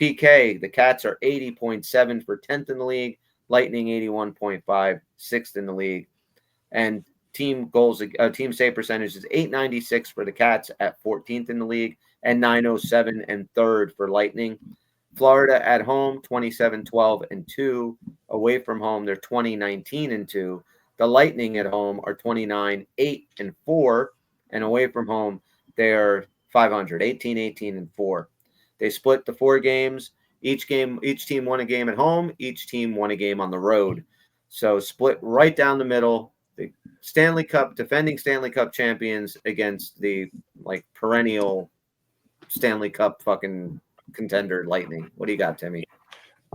PK, the Cats are 80.7 for 10th in the league. Lightning 81.5, 6th in the league. And team save percentage is 896 for the Cats at 14th in the league, and 907 and 3rd for Lightning. Florida at home, 27-12-2. Away from home, they're 20-19-2. The Lightning at home are 29-8-4, and away from home, they are 500, 18-18-4. They split the 4 games. Each team won a game at home. Each team won a game on the road. So split right down the middle. The defending Stanley Cup champions against the perennial Stanley Cup fucking contender Lightning. What do you got, Timmy?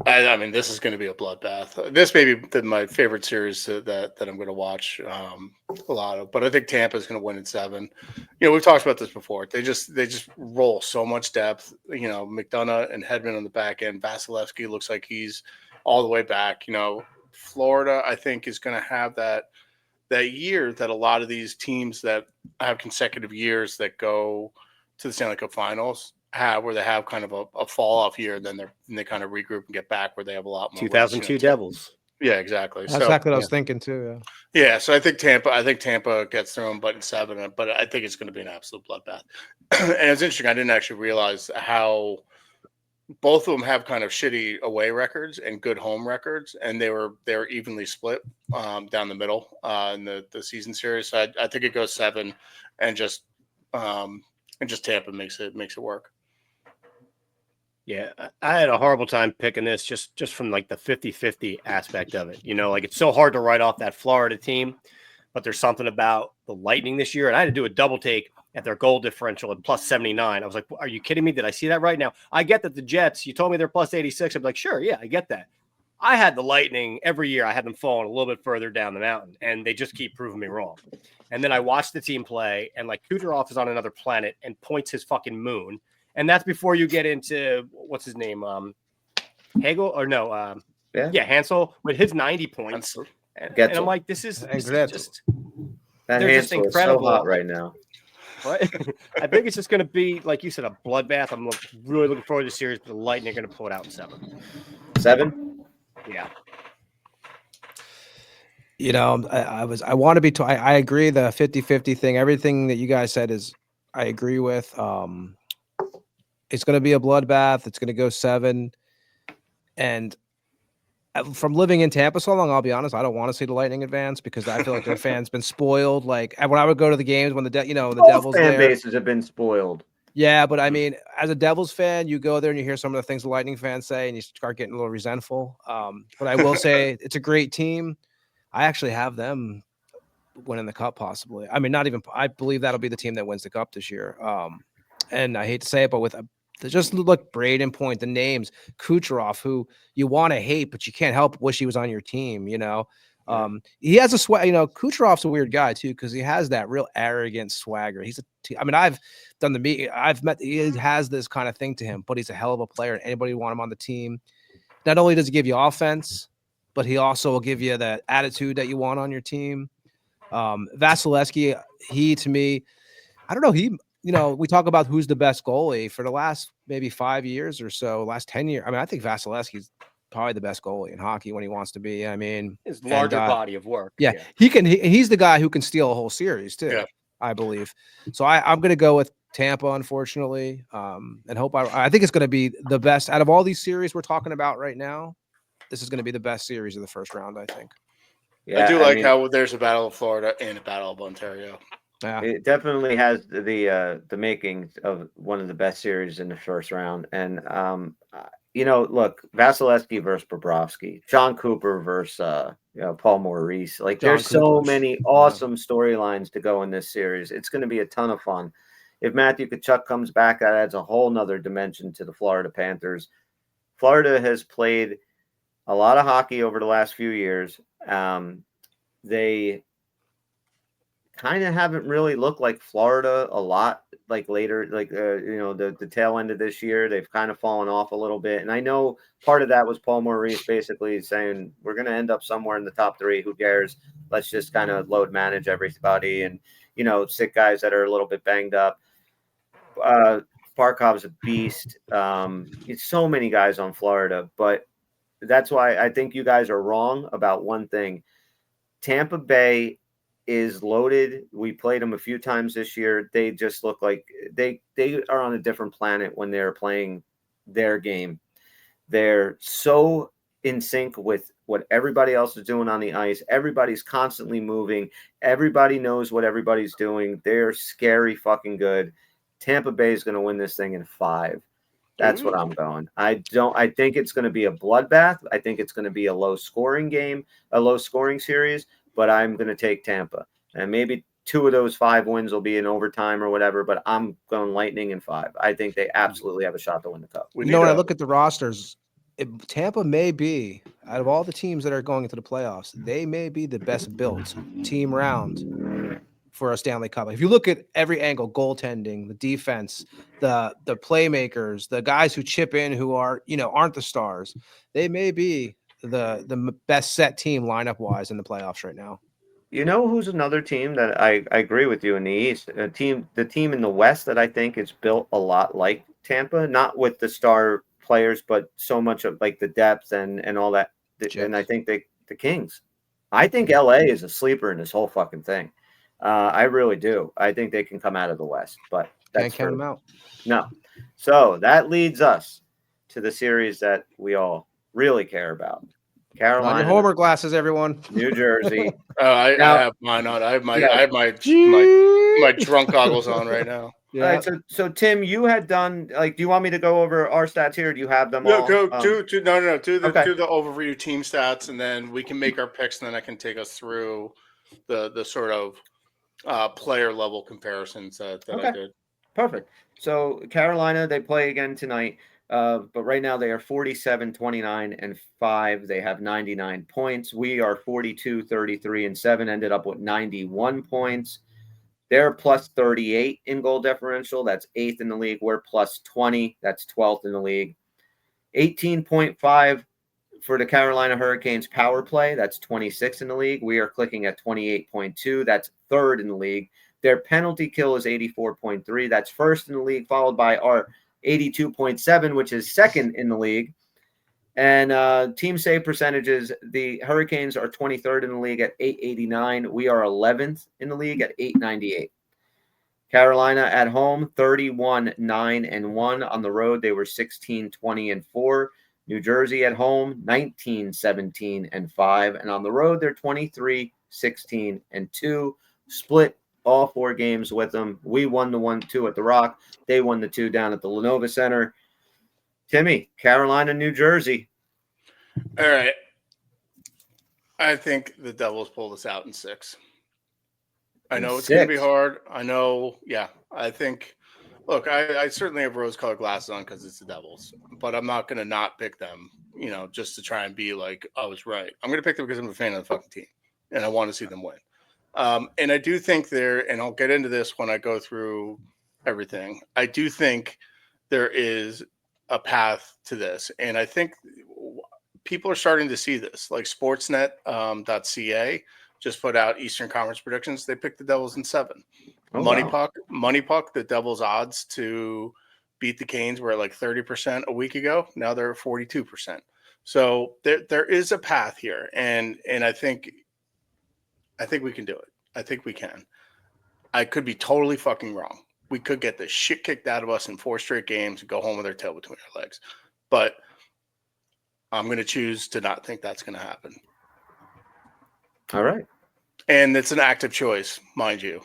I mean, this is going to be a bloodbath. This may be my favorite series that I'm going to watch a lot of. But I think Tampa is going to win in 7. We've talked about this before. They just roll so much depth. McDonough and Hedman on the back end. Vasilevsky looks like he's all the way back. Florida, I think, is going to have that year that a lot of these teams that have consecutive years that go to the Stanley Cup Finals have, where they have kind of a fall off year, then they kind of regroup and get back where they have a lot more 2002 Devils. Yeah, exactly. That's exactly what I was thinking too. Yeah. So I think Tampa gets through them, but in 7. But I think it's going to be an absolute bloodbath. And it's interesting. I didn't actually realize how both of them have kind of shitty away records and good home records, and they were evenly split down the middle in the season series. So I think it goes 7, and just Tampa makes it work. Yeah, I had a horrible time picking this just from the 50-50 aspect of it. It's so hard to write off that Florida team, but there's something about the Lightning this year. And I had to do a double take at their goal differential at plus 79. I was like, are you kidding me? Did I see that right? Now, I get that the Jets, you told me they're plus 86. I'm like, sure, yeah, I get that. I had the Lightning every year. I had them falling a little bit further down the mountain, and they just keep proving me wrong. And then I watched the team play, and Kucherov is on another planet and points his fucking moon. And that's before you get into what's his name, Hagel or no, Hansel with his 90 points. And I'm like, this is just that Hansel is so hot right now. Right? I think it's just going to be, like you said, a bloodbath. I'm really looking forward to the series, but the Lightning are going to pull it out in 7. 7? Yeah. I want to be. I agree. The 50-50 thing. Everything that you guys said I agree with. It's going to be a bloodbath. It's going to go 7. And from living in Tampa so long, I'll be honest, I don't want to see the Lightning advance because I feel like their fans been spoiled. Like when I would go to the games when the Devils fan bases have been spoiled. Yeah, but I mean, as a Devils fan, you go there and you hear some of the things the Lightning fans say, and you start getting a little resentful. But I will say it's a great team. I actually have them winning the cup possibly. I mean, I believe that'll be the team that wins the cup this year. And I hate to say it, but just look, Braden Point, the names, Kucherov, who you want to hate, but you can't help but wish he was on your team, He has a swag, Kucherov's a weird guy too, because he has that real arrogant swagger. I've done the meeting, he has this kind of thing to him, but he's a hell of a player, and anybody want him on the team. Not only does he give you offense, but he also will give you that attitude that you want on your team. Vasilevsky, he, to me, I don't know, we talk about who's the best goalie for the last maybe 5 years or so, last 10 years. I think Vasilevsky's probably the best goalie in hockey when he wants to be. His larger body of work. Yeah. He's the guy who can steal a whole series too, I believe. So I'm going to go with Tampa, unfortunately, and hope I think it's going to be the best out of all these series we're talking about right now. This is going to be the best series of the first round, I think. Yeah, I do like how there's a Battle of Florida and a Battle of Ontario. Yeah, it definitely has the makings of one of the best series in the first round. And look, Vasilevsky versus Bobrovsky, John Cooper versus Paul Maurice. Like, there's so many awesome storylines to go in this series. It's going to be a ton of fun. If Matthew Tkachuk comes back, that adds a whole nother dimension to the Florida Panthers. Florida has played a lot of hockey over the last few years. They kind of haven't really looked like Florida a lot, like later, like the tail end of this year. They've kind of fallen off a little bit, and I know part of that was Paul Maurice basically saying we're going to end up somewhere in the top 3. Who cares? Let's just kind of load manage everybody, and sick guys that are a little bit banged up. Barkov's a beast. It's so many guys on Florida, but that's why I think you guys are wrong about one thing. Tampa Bay is loaded. We played them a few times this year. They just look like they are on a different planet when they're playing their game. They're so in sync with what everybody else is doing on the ice. Everybody's constantly moving. Everybody knows what everybody's doing. They're scary fucking good. Tampa Bay is going to win this thing in 5. That's what I'm going. I think it's going to be a bloodbath. I think it's going to be a low scoring game, a low scoring series, but I'm going to take Tampa. And maybe 2 of those 5 wins will be in overtime or whatever, but I'm going Lightning in 5. I think they absolutely have a shot to win the cup. when I look at the rosters, Tampa may be, out of all the teams that are going into the playoffs, they may be the best built team round for a Stanley Cup. If you look at every angle, goaltending, the defense, the playmakers, the guys who chip in who are, aren't the stars, they may be the best set team lineup wise in the playoffs right now. Who's another team that I agree with you in the East? The team in the West that I think is built a lot like Tampa, not with the star players, but so much of like the depth and all that. And I think the Kings. I think LA is a sleeper in this whole fucking thing. I really do. I think they can come out of the West, but can't count them out. No. So that leads us to the series that we all really care about. Carolina. On your Homer glasses, everyone. New Jersey. I have mine on. I have my drunk goggles on right now. Yeah. All right, so Tim, you had done do you want me to go over our stats here? Or do you have them all? Do the overview team stats, and then we can make our picks, and then I can take us through the sort of player level comparisons that I did. Perfect. So Carolina, they play again tonight. But right now they are 47, 29, and 5. They have 99 points. We are 42, 33, and 7, ended up with 91 points. They're plus 38 in goal differential. That's 8th in the league. We're plus 20. That's 12th in the league. 18.5 for the Carolina Hurricanes power play. That's 26th in the league. We are clicking at 28.2. That's 3rd in the league. Their penalty kill is 84.3. That's 1st in the league, followed by our 82.7, which is 2nd in the league. And team save percentages, the Hurricanes are 23rd in the league at 889. We are 11th in the league at 898. Carolina at home, 31-9-1. On the road, they were 16-20-4. New Jersey at home, 19-17-5. And on the road, they're 23-16-2. Split all 4 games with them. We won the 1-2 at the Rock. They won the 2 down at the Lenovo Center. Timmy, Carolina, New Jersey. All right. I think the Devils pull this out in 6. I know it's going to be hard. I know. Yeah. I think, look, I certainly have rose-colored glasses on because it's the Devils, but I'm not going to not pick them, just to try and be like, I was right. I'm going to pick them because I'm a fan of the fucking team, and I want to see them win. And I do think and I'll get into this when I go through everything, I do think there is a path to this. And I think people are starting to see this, like Sportsnet.ca just put out Eastern Conference predictions. They picked the Devils in 7. Money Puck, the Devils odds to beat the Canes were at like 30% a week ago. Now they're at 42%. So there is a path here. And I think we can do it. I think we can. I could be totally fucking wrong. we could get the shit kicked out of us in 4 straight games and go home with our tail between our legs. But I'm going to choose to not think that's going to happen. All right. And it's an active choice, mind you,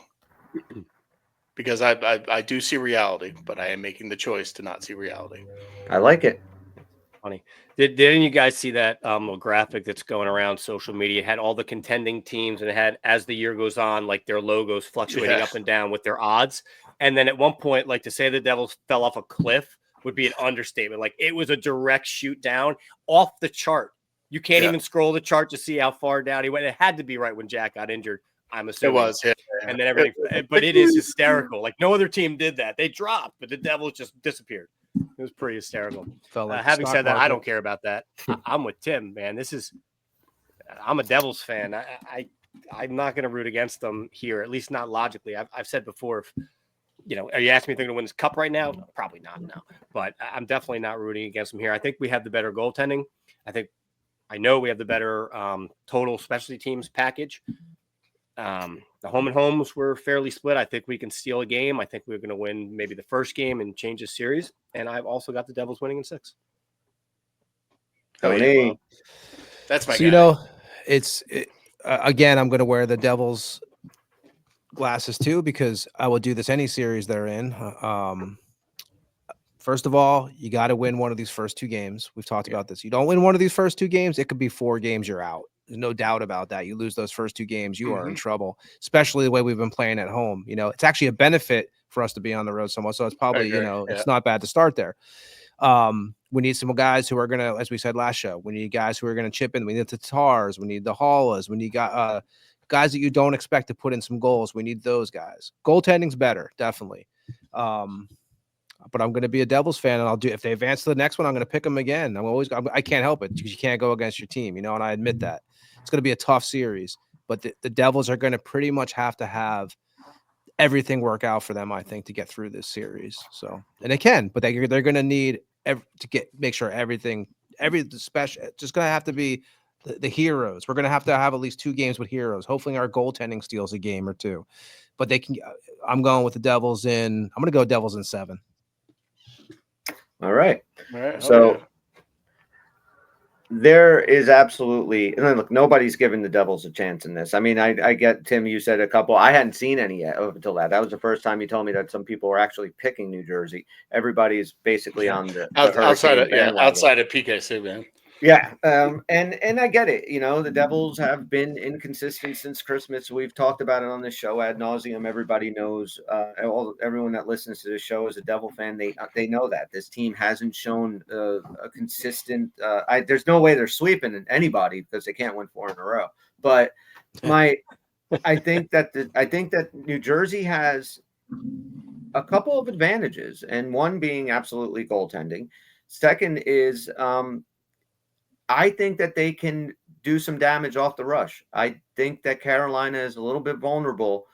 because I do see reality, but I am making the choice to not see reality. I like it. Funny. Did any of you guys see that little graphic that's going around social media? It had all the contending teams, and it had, as the year goes on, like their logos fluctuating up and down with their odds. And then at one point, like to say the Devils fell off a cliff would be an understatement. Like it was a direct shoot down off the chart. You can't even scroll the chart to see how far down he went. It had to be right when Jack got injured. I'm assuming it was, and then everything. But it is hysterical. Like no other team did that. They dropped, but the Devils just disappeared. It was pretty hysterical. Like having said that, I don't care about that. I'm with Tim, man. I'm a Devils fan. I'm not going to root against them here, at least not logically. I've said before, if are you asking me if they're going to win this cup right now? Probably not, no. But I'm definitely not rooting against them here. I think we have the better goaltending. I know we have the better total specialty teams package. The home and homes were fairly split. I think we can steal a game. I think we're going to win maybe the first game and change the series. And I've also got the Devils winning in 6. Oh, yeah. That's my guy. Again, I'm going to wear the Devils glasses too, because I will do this any series they're in. First of all, you got to win one of these first 2 games. We've talked about this. You don't win one of these first 2 games, it could be 4 games you're out. There's no doubt about that. You lose those first 2 games, you are in trouble, especially the way we've been playing at home. It's actually a benefit for us to be on the road somewhat. So it's probably, it's not bad to start there. We need some guys who are going to, as we said last show, we need guys who are going to chip in. We need the Tatars. We need the Hallas. We need guys that you don't expect to put in some goals. We need those guys. Goaltending's better, definitely. But I'm going to be a Devils fan, and if they advance to the next one, I'm going to pick them again. I can't help it because you can't go against your team, and I admit that. It's going to be a tough series, but the Devils are going to pretty much have to have everything work out for them, I think, to get through this series. So, and they can, but they're going to need make sure everything, special, just going to have to be the heroes. We're going to have at least 2 games with heroes. Hopefully our goaltending steals a game or 2, but they can. I'm going with the Devils I'm going to go Devils in 7. All right. So there is absolutely, and then look, nobody's given the Devils a chance in this. I mean, I get, Tim, you said a couple. I hadn't seen any yet up until that. That was the first time you told me that some people were actually picking New Jersey. Everybody's basically on the outside of PKC, man. Yeah, and I get it. The Devils have been inconsistent since Christmas. We've talked about it on this show ad nauseum. Everybody knows. Everyone that listens to this show is a Devil fan. They know that this team hasn't shown a consistent. There's no way they're sweeping anybody because they can't win 4 in a row. But I think that New Jersey has a couple of advantages, and one being absolutely goaltending. Second is. I think that they can do some damage off the rush. I think that Carolina is a little bit vulnerable.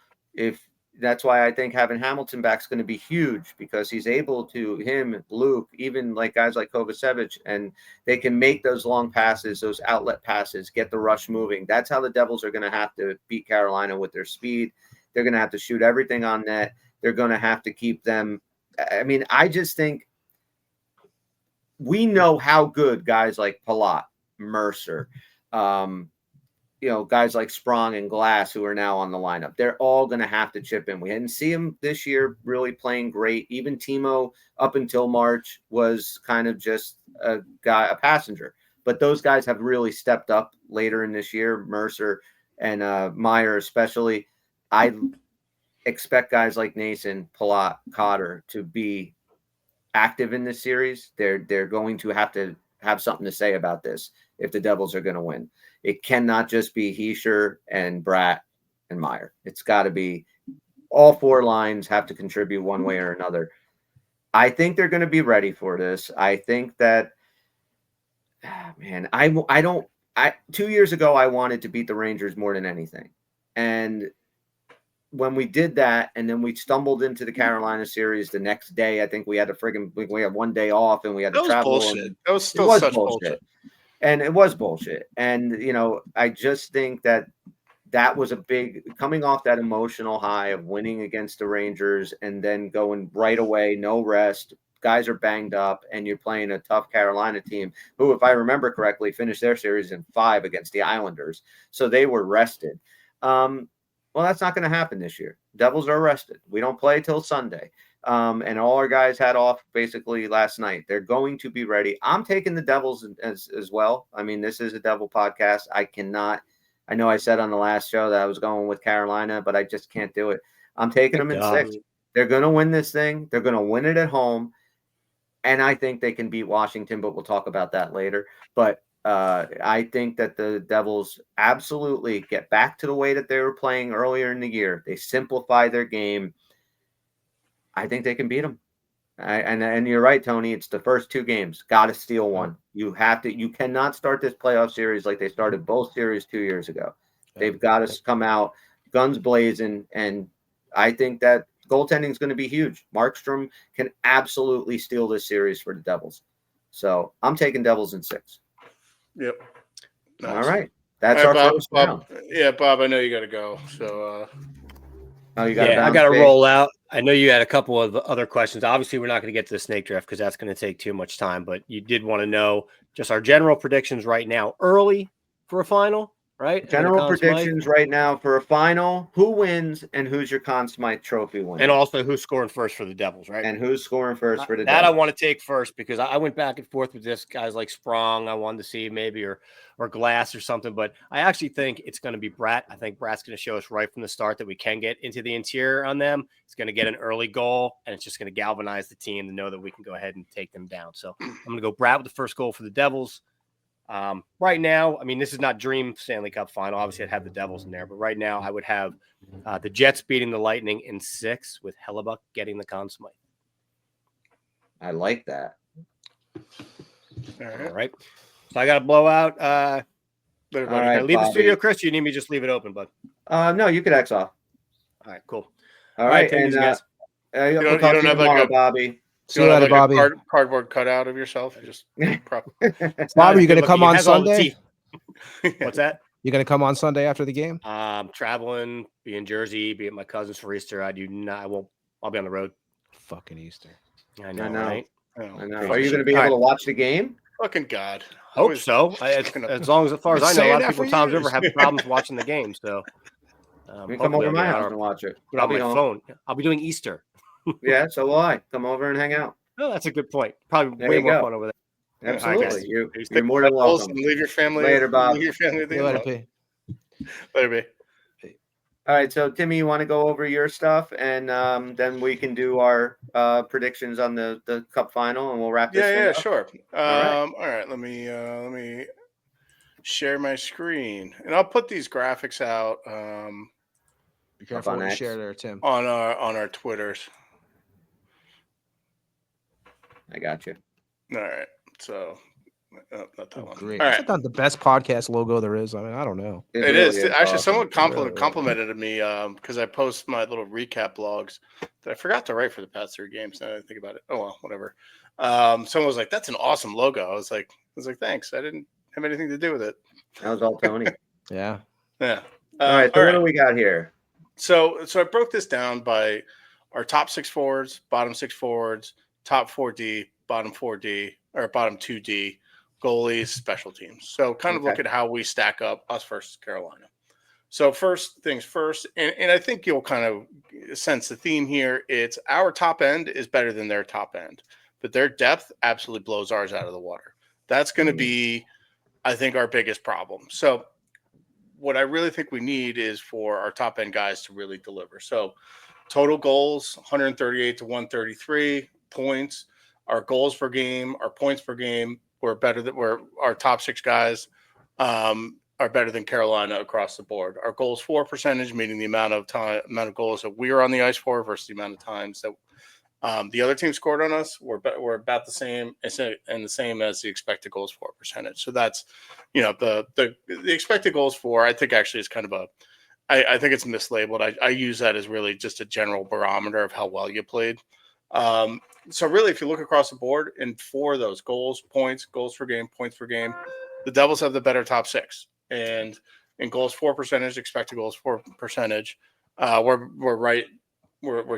That's why I think having Hamilton back is going to be huge, because he's able to, him, Luke, even like guys like Kovacevic, and they can make those long passes, those outlet passes, get the rush moving. That's how the Devils are going to have to beat Carolina with their speed. They're going to have to shoot everything on net. They're going to have to keep them. I mean, I just think we know how good guys like Palat, Mercer, guys like Sprong and Glass, who are now on the lineup, they're all going to have to chip in. We didn't see him this year really playing great. Even Timo, up until March, was kind of just a passenger. But those guys have really stepped up later in this year, Mercer and Meyer especially. I expect guys like Nason, Palat, Cotter to be active in this series. They're going to have something to say about this if the Devils are going to win. It cannot just be Heischer and Bratt and Meyer. It's got to be all 4 lines have to contribute one way or another. I think they're going to be ready for this. I think that, man, 2 years ago, I wanted to beat the Rangers more than anything. And when we did that, and then we stumbled into the Carolina series the next day, I think we had we had 1 day off and we had to travel. Bullshit. That was still such bullshit. And it was bullshit. And, I just think that that was a big coming off that emotional high of winning against the Rangers and then going right away, no rest. Guys are banged up, and you're playing a tough Carolina team who, if I remember correctly, finished their series in 5 against the Islanders. So they were rested. Well, that's not going to happen this year. Devils are rested. We don't play till Sunday. And all our guys had off basically last night. They're going to be ready. I'm taking the Devils as well. I mean, this is a Devil podcast. I know I said on the last show that I was going with Carolina, but I just can't do it. I'm taking them in 6. They're going to win this thing. They're going to win it at home. And I think they can beat Washington, but we'll talk about that later. But I think that the Devils absolutely get back to the way that they were playing earlier in the year. They simplify their game. I think they can beat them. And you're right, Tony. It's the first 2 games. Got to steal one. You cannot start this playoff series like they started both series 2 years ago. They've got to come out guns blazing. And I think that goaltending is going to be huge. Markstrom can absolutely steal this series for the Devils. So I'm taking Devils in 6. Yep. Nice. All right. That's our first round. Yeah, Bob, I know you got to go. So, I got to roll out. I know you had a couple of other questions. Obviously, we're not going to get to the snake draft because that's going to take too much time. But you did want to know just our general predictions right now, early for a final, right? General predictions right now for a final. Who wins and who's your Conn Smythe Trophy winner? And also who's scoring first for the Devils, right? And who's scoring first for the Devils? That Devils? I want to take first because I went back and forth with this. Guys like Sprong, I wanted to see maybe, or Glass or something. But I actually think it's going to be Bratt. I think Bratt's going to show us right from the start that we can get into the interior on them. It's going to get an early goal, and it's just going to galvanize the team to know that we can go ahead and take them down. So I'm going to go Bratt with the first goal for the Devils. Right now, I mean, this is not dream Stanley Cup final. Obviously, I'd have the Devils in there, but right now I would have the Jets beating the Lightning in 6 with Hellebuck getting the Conn Smythe. I like that. All right. So I got to blow out. All right, leave Bobby. the studio, Chris? You need me to just leave it open, bud? No, you could X off. All right, cool. All right, and guys. You don't have like a Bobby. See you later, Bobby. Cardboard cutout of yourself. Just Bobby, you going to come on Sunday? What's that? You going to come on Sunday after the game? Traveling, be in Jersey, be at my cousin's for Easter. I'll be on the road. Fucking Easter. I know. Right? I know. Are you going to be able to watch the game? Fucking God. Hope so. As far as I know, a lot of people Tom's River have problems watching the game. So come over to my house and watch it. I'll be on my phone. I'll be doing Easter. Yeah, so will I. Come over and hang out. Oh, that's a good point. Probably way more fun over there. Absolutely. You're more than welcome. Leave your family later, Bob. Leave your family Later, P. Later, B. All right, so Timmy, you want to go over your stuff, and then we can do our predictions on the Cup final, and we'll wrap this. Yeah, up. Sure. All right. Let me share my screen, and I'll put these graphics out. Be careful when you share there, Tim. On our Twitters. I got you. All right, so. Not that one. Great. All It's right. not the best podcast logo there is. I mean, I don't know. It really is. Actually, awesome. someone complimented me because I post my little recap blogs that I forgot to write for the past 3 games. Now that I think about it. Oh well, whatever. Someone was like, "That's an awesome logo." I was like, "Thanks." I didn't have anything to do with it. That was all Tony. Yeah. Yeah. All right. So what do we got here? So I broke this down by our top 6 forwards, bottom 6 forwards, top 4D, bottom 4D, or bottom 2D. Goalies, special teams. So kind of look at how we stack up, us versus Carolina. So first things first, and I think you'll kind of sense the theme here. It's our top end is better than their top end, but their depth absolutely blows ours out of the water. That's going to be, I think, our biggest problem. So what I really think we need is for our top end guys to really deliver. So total goals, 138 to 133 points. Our goals per game, our points per game, we're our top 6 guys are better than Carolina across the board. Our goals for percentage, meaning the amount of goals that we are on the ice for versus the amount of times that the other team scored on us, we're about the same and the same as the expected goals for percentage. So that's, the expected goals for, I think actually is kind of I think it's mislabeled. I use that as really just a general barometer of how well you played. So really, if you look across the board and for those goals, points per game, points per game, the Devils have the better top 6. And in goals for percentage, expected goals for percentage, we're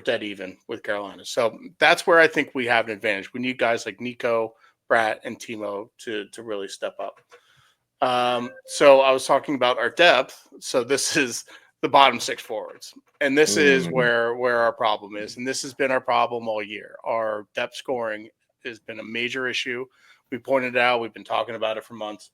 dead even with Carolina. So that's where I think we have an advantage. We need guys like Nico, Bratt, and Timo to really step up. So I was talking about our depth. So this is the bottom 6 forwards, and this is where our problem is. And this has been our problem all year. Our depth scoring has been a major issue. We pointed it out. We've been talking about it for months.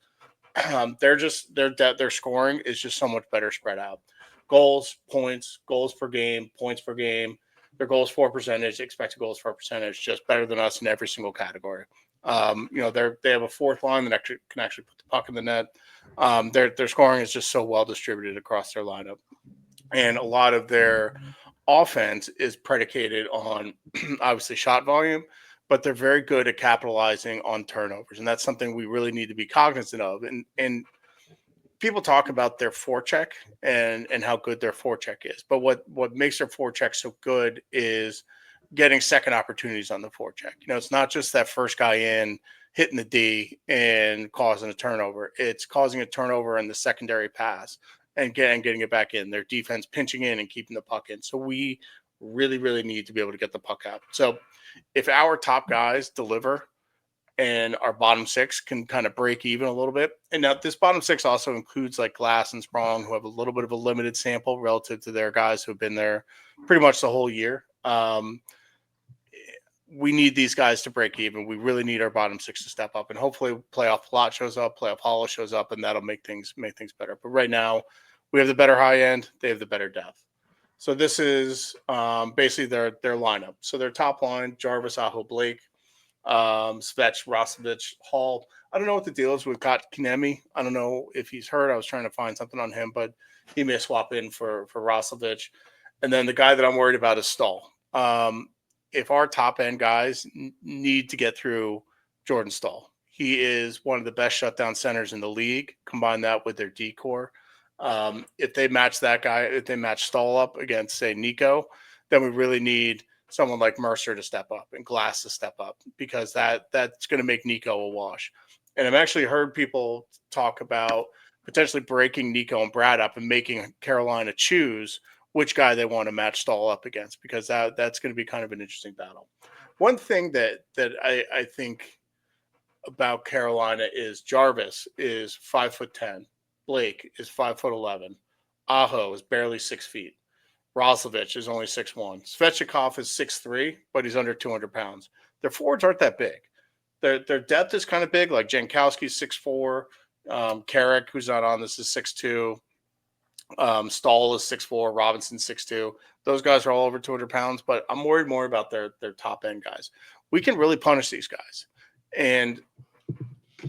Their scoring is just so much better spread out. Goals, points, goals per game, points per game. Their goals for percentage, expected goals for percentage, just better than us in every single category. They have a fourth line that can actually put the puck in the net. Their scoring is just so well distributed across their lineup, and a lot of their offense is predicated on obviously shot volume, but they're very good at capitalizing on turnovers, and that's something we really need to be cognizant of. And people talk about their forecheck and how good their forecheck is, but what makes their forecheck so good is getting second opportunities on the forecheck. It's not just that first guy in hitting the D and causing a turnover. It's causing a turnover in the secondary pass and getting it back in. Their defense pinching in and keeping the puck in. So we really, really need to be able to get the puck out. So if our top guys deliver and our bottom 6 can kind of break even a little bit. And now this bottom 6 also includes like Glass and Sprong, who have a little bit of a limited sample relative to their guys who have been there pretty much the whole year. We need these guys to break even. We really need our bottom 6 to step up, and hopefully playoff plot shows up, playoff hollow shows up, and that'll make things better. But right now we have the better high end. They have the better depth. So this is basically their lineup. So their top line, Jarvis, Aho, Blake, Svech, Rosovich, Hall. I don't know what the deal is with Kotkaniemi. I don't know if he's hurt. I was trying to find something on him, but he may swap in for Rosovich. And then the guy that I'm worried about is Stahl. If our top end guys need to get through Jordan Stahl, he is one of the best shutdown centers in the league. Combine that with their D-core. If they match that guy, if they match Stahl up against, say, Nico, then we really need someone like Mercer to step up and Glass to step up, because that's going to make Nico a wash. And I've actually heard people talk about potentially breaking Nico and Brad up and making Carolina choose which guy they want to match Stahl up against, because that's going to be kind of an interesting battle. One thing that I think about Carolina is Jarvis is 5'10". Blake is 5'11". Aho is barely 6 feet. Roslovich is only 6'1". Svechnikov is 6'3", but he's under 200 pounds. Their forwards aren't that big. Their depth is kind of big, like Jankowski's 6'4". Carrick, who's not on this, is 6'2". Stahl is 6'4", Robinson 6'2". Those guys are all over 200 pounds, but I'm worried more about their top end guys. We can really punish these guys. And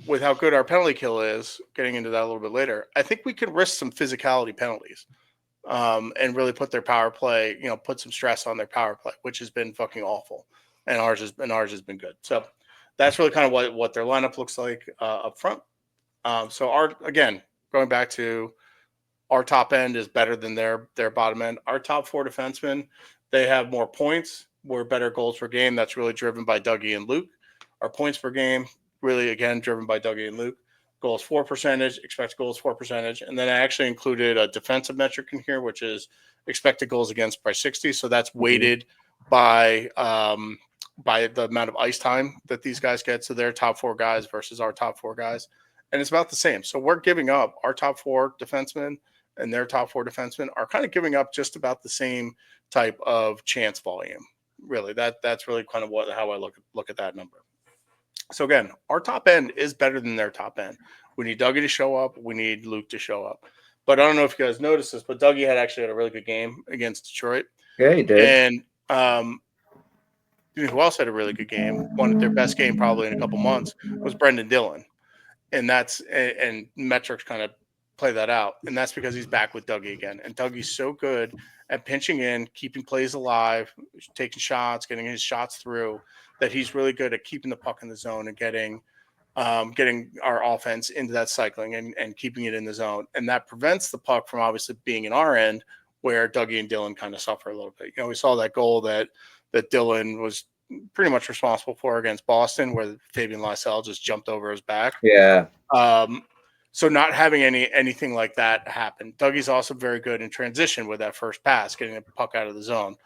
with how good our penalty kill is, getting into that a little bit later, I think we can risk some physicality penalties and really put their power play, put some stress on their power play, which has been fucking awful. And ours has been good. So that's really kind of what their lineup looks like up front. So going back to our top end is better than their bottom end. Our top 4 defensemen, they have more points. We're better goals per game. That's really driven by Dougie and Luke. Our points per game, really, again, driven by Dougie and Luke. Goals for percentage, expected goals for percentage. And then I actually included a defensive metric in here, which is expected goals against by 60. So that's weighted by the amount of ice time that these guys get. So their top 4 guys versus our top 4 guys. And it's about the same. So we're giving up our top 4 defensemen, and their top 4 defensemen are kind of giving up just about the same type of chance volume. Really, that's really kind of how I look at that number. So again, our top end is better than their top end. We need Dougie to show up. We need Luke to show up. But I don't know if you guys noticed this, but Dougie had a really good game against Detroit. Yeah, he did. And who else had a really good game? One of their best game probably in a couple months was Brendan Dillon. And and metrics kind of play that out. And that's because he's back with Dougie again. And Dougie's so good at pinching in, keeping plays alive, taking shots, getting his shots through, that he's really good at keeping the puck in the zone and getting our offense into that cycling and keeping it in the zone. And that prevents the puck from obviously being in our end, where Dougie and Dillon kind of suffer a little bit. We saw that goal that Dillon was pretty much responsible for against Boston, where Fabian Lysell just jumped over his back. Yeah. So not having anything like that happen. Dougie's also very good in transition with that first pass, getting the puck out of the zone.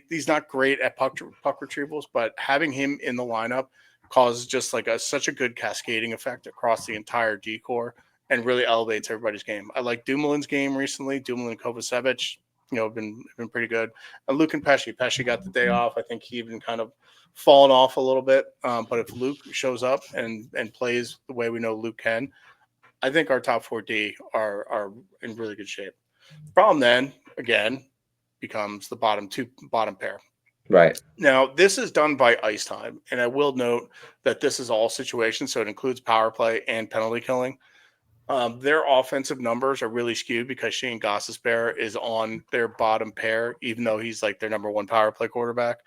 He's not great at puck retrievals, but having him in the lineup causes just like such a good cascading effect across the entire D-core and really elevates everybody's game. I like Dumoulin's game recently. Dumoulin and Kovacevic, have been pretty good. And Luke and Pesci got the day off. I think he even kind of fallen off a little bit. But if Luke shows up and plays the way we know Luke can, I think our top 4D are in really good shape. Problem then, again, becomes the bottom pair. Right. Now, this is done by ice time, and I will note that this is all situations, so it includes power play and penalty killing. Their offensive numbers are really skewed because Shane Gostisbehere is on their bottom pair, even though he's like their number one power play quarterback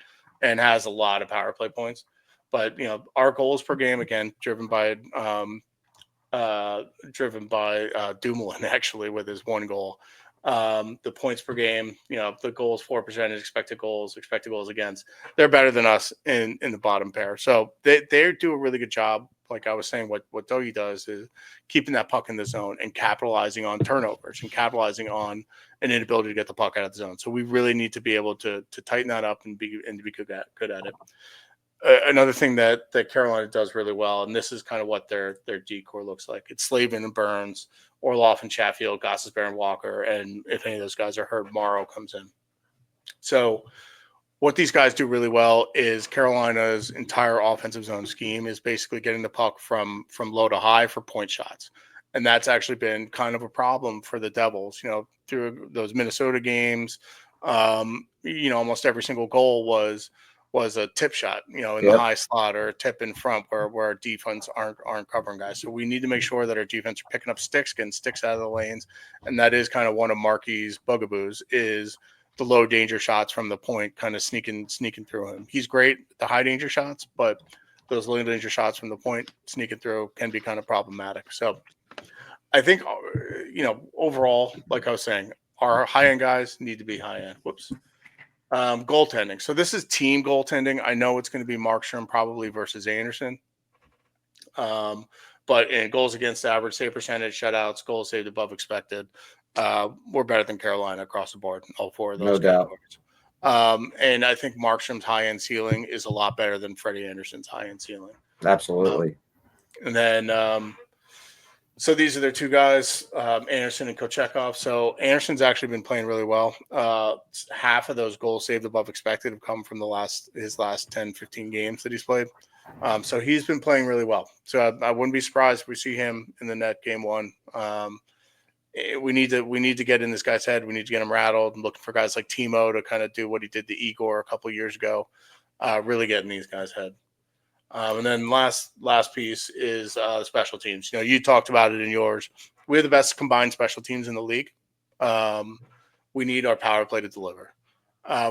and has a lot of power play points. But our goals per game, again, driven by Dumoulin actually with his one goal. The points per game, the goals 4%, expected goals against. They're better than us in the bottom pair. So they do a really good job. Like I was saying, what Dougie does is keeping that puck in the zone and capitalizing on turnovers and capitalizing on an inability to get the puck out of the zone. So we really need to be able to tighten that up and be good at it. Another thing that Carolina does really well, and this is kind of what their D-core looks like. It's Slavin and Burns, Orloff and Chatfield, Gostisbehere and Walker, and if any of those guys are hurt, Morrow comes in. So what these guys do really well is Carolina's entire offensive zone scheme is basically getting the puck from low to high for point shots. And that's actually been kind of a problem for the Devils, through those Minnesota games. Almost every single goal was a tip shot, in the high slot or a tip in front where our defense aren't covering guys. So we need to make sure that our defense are picking up sticks, getting sticks out of the lanes. And that is kind of one of Markey's bugaboos is the low danger shots from the point, kind of sneaking through him. He's great at the high danger shots, but those low danger shots from the point sneaking through can be kind of problematic. So I think, overall, like I was saying, our high-end guys need to be high-end. Goaltending. So this is team goaltending. I know it's going to be Markstrom probably versus Anderson. But in goals against average, save percentage, shutouts, goals saved above expected, we're better than Carolina across the board. All four of those categories. And I think Markstrom's high-end ceiling is a lot better than Freddie Anderson's high-end ceiling. Absolutely. And then so these are their two guys, Anderson and Kochetkov. So Anderson's actually been playing really well. Half of those goals saved above expected have come from his last 10, 15 games that he's played. So he's been playing really well. So I wouldn't be surprised if we see him in the net game one. We need to get in this guy's head. We need to get him rattled and looking for guys like Timo to kind of do what he did to Igor a couple of years ago. Really getting these guys' head. And then last piece is special teams. You talked about it in yours. We have the best combined special teams in the league. We need our power play to deliver.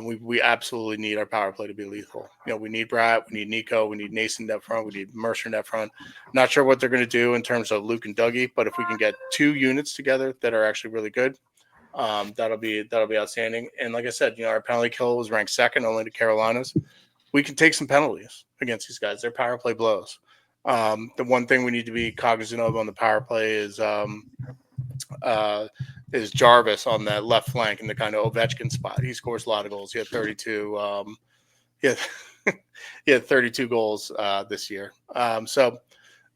We absolutely need our power play to be lethal. We need Bratt, we need Nico, we need Nason up front, we need Mercer up front. Not sure what they're going to do in terms of Luke and Dougie, but if we can get two units together that are actually really good, that'll be outstanding. And like I said, our penalty kill was ranked second only to Carolina's. We can take some penalties against these guys. Their power play blows. The one thing we need to be cognizant of on the power play is Jarvis on that left flank in the kind of Ovechkin spot. He scores a lot of goals. He had 32. He had 32 goals this year. So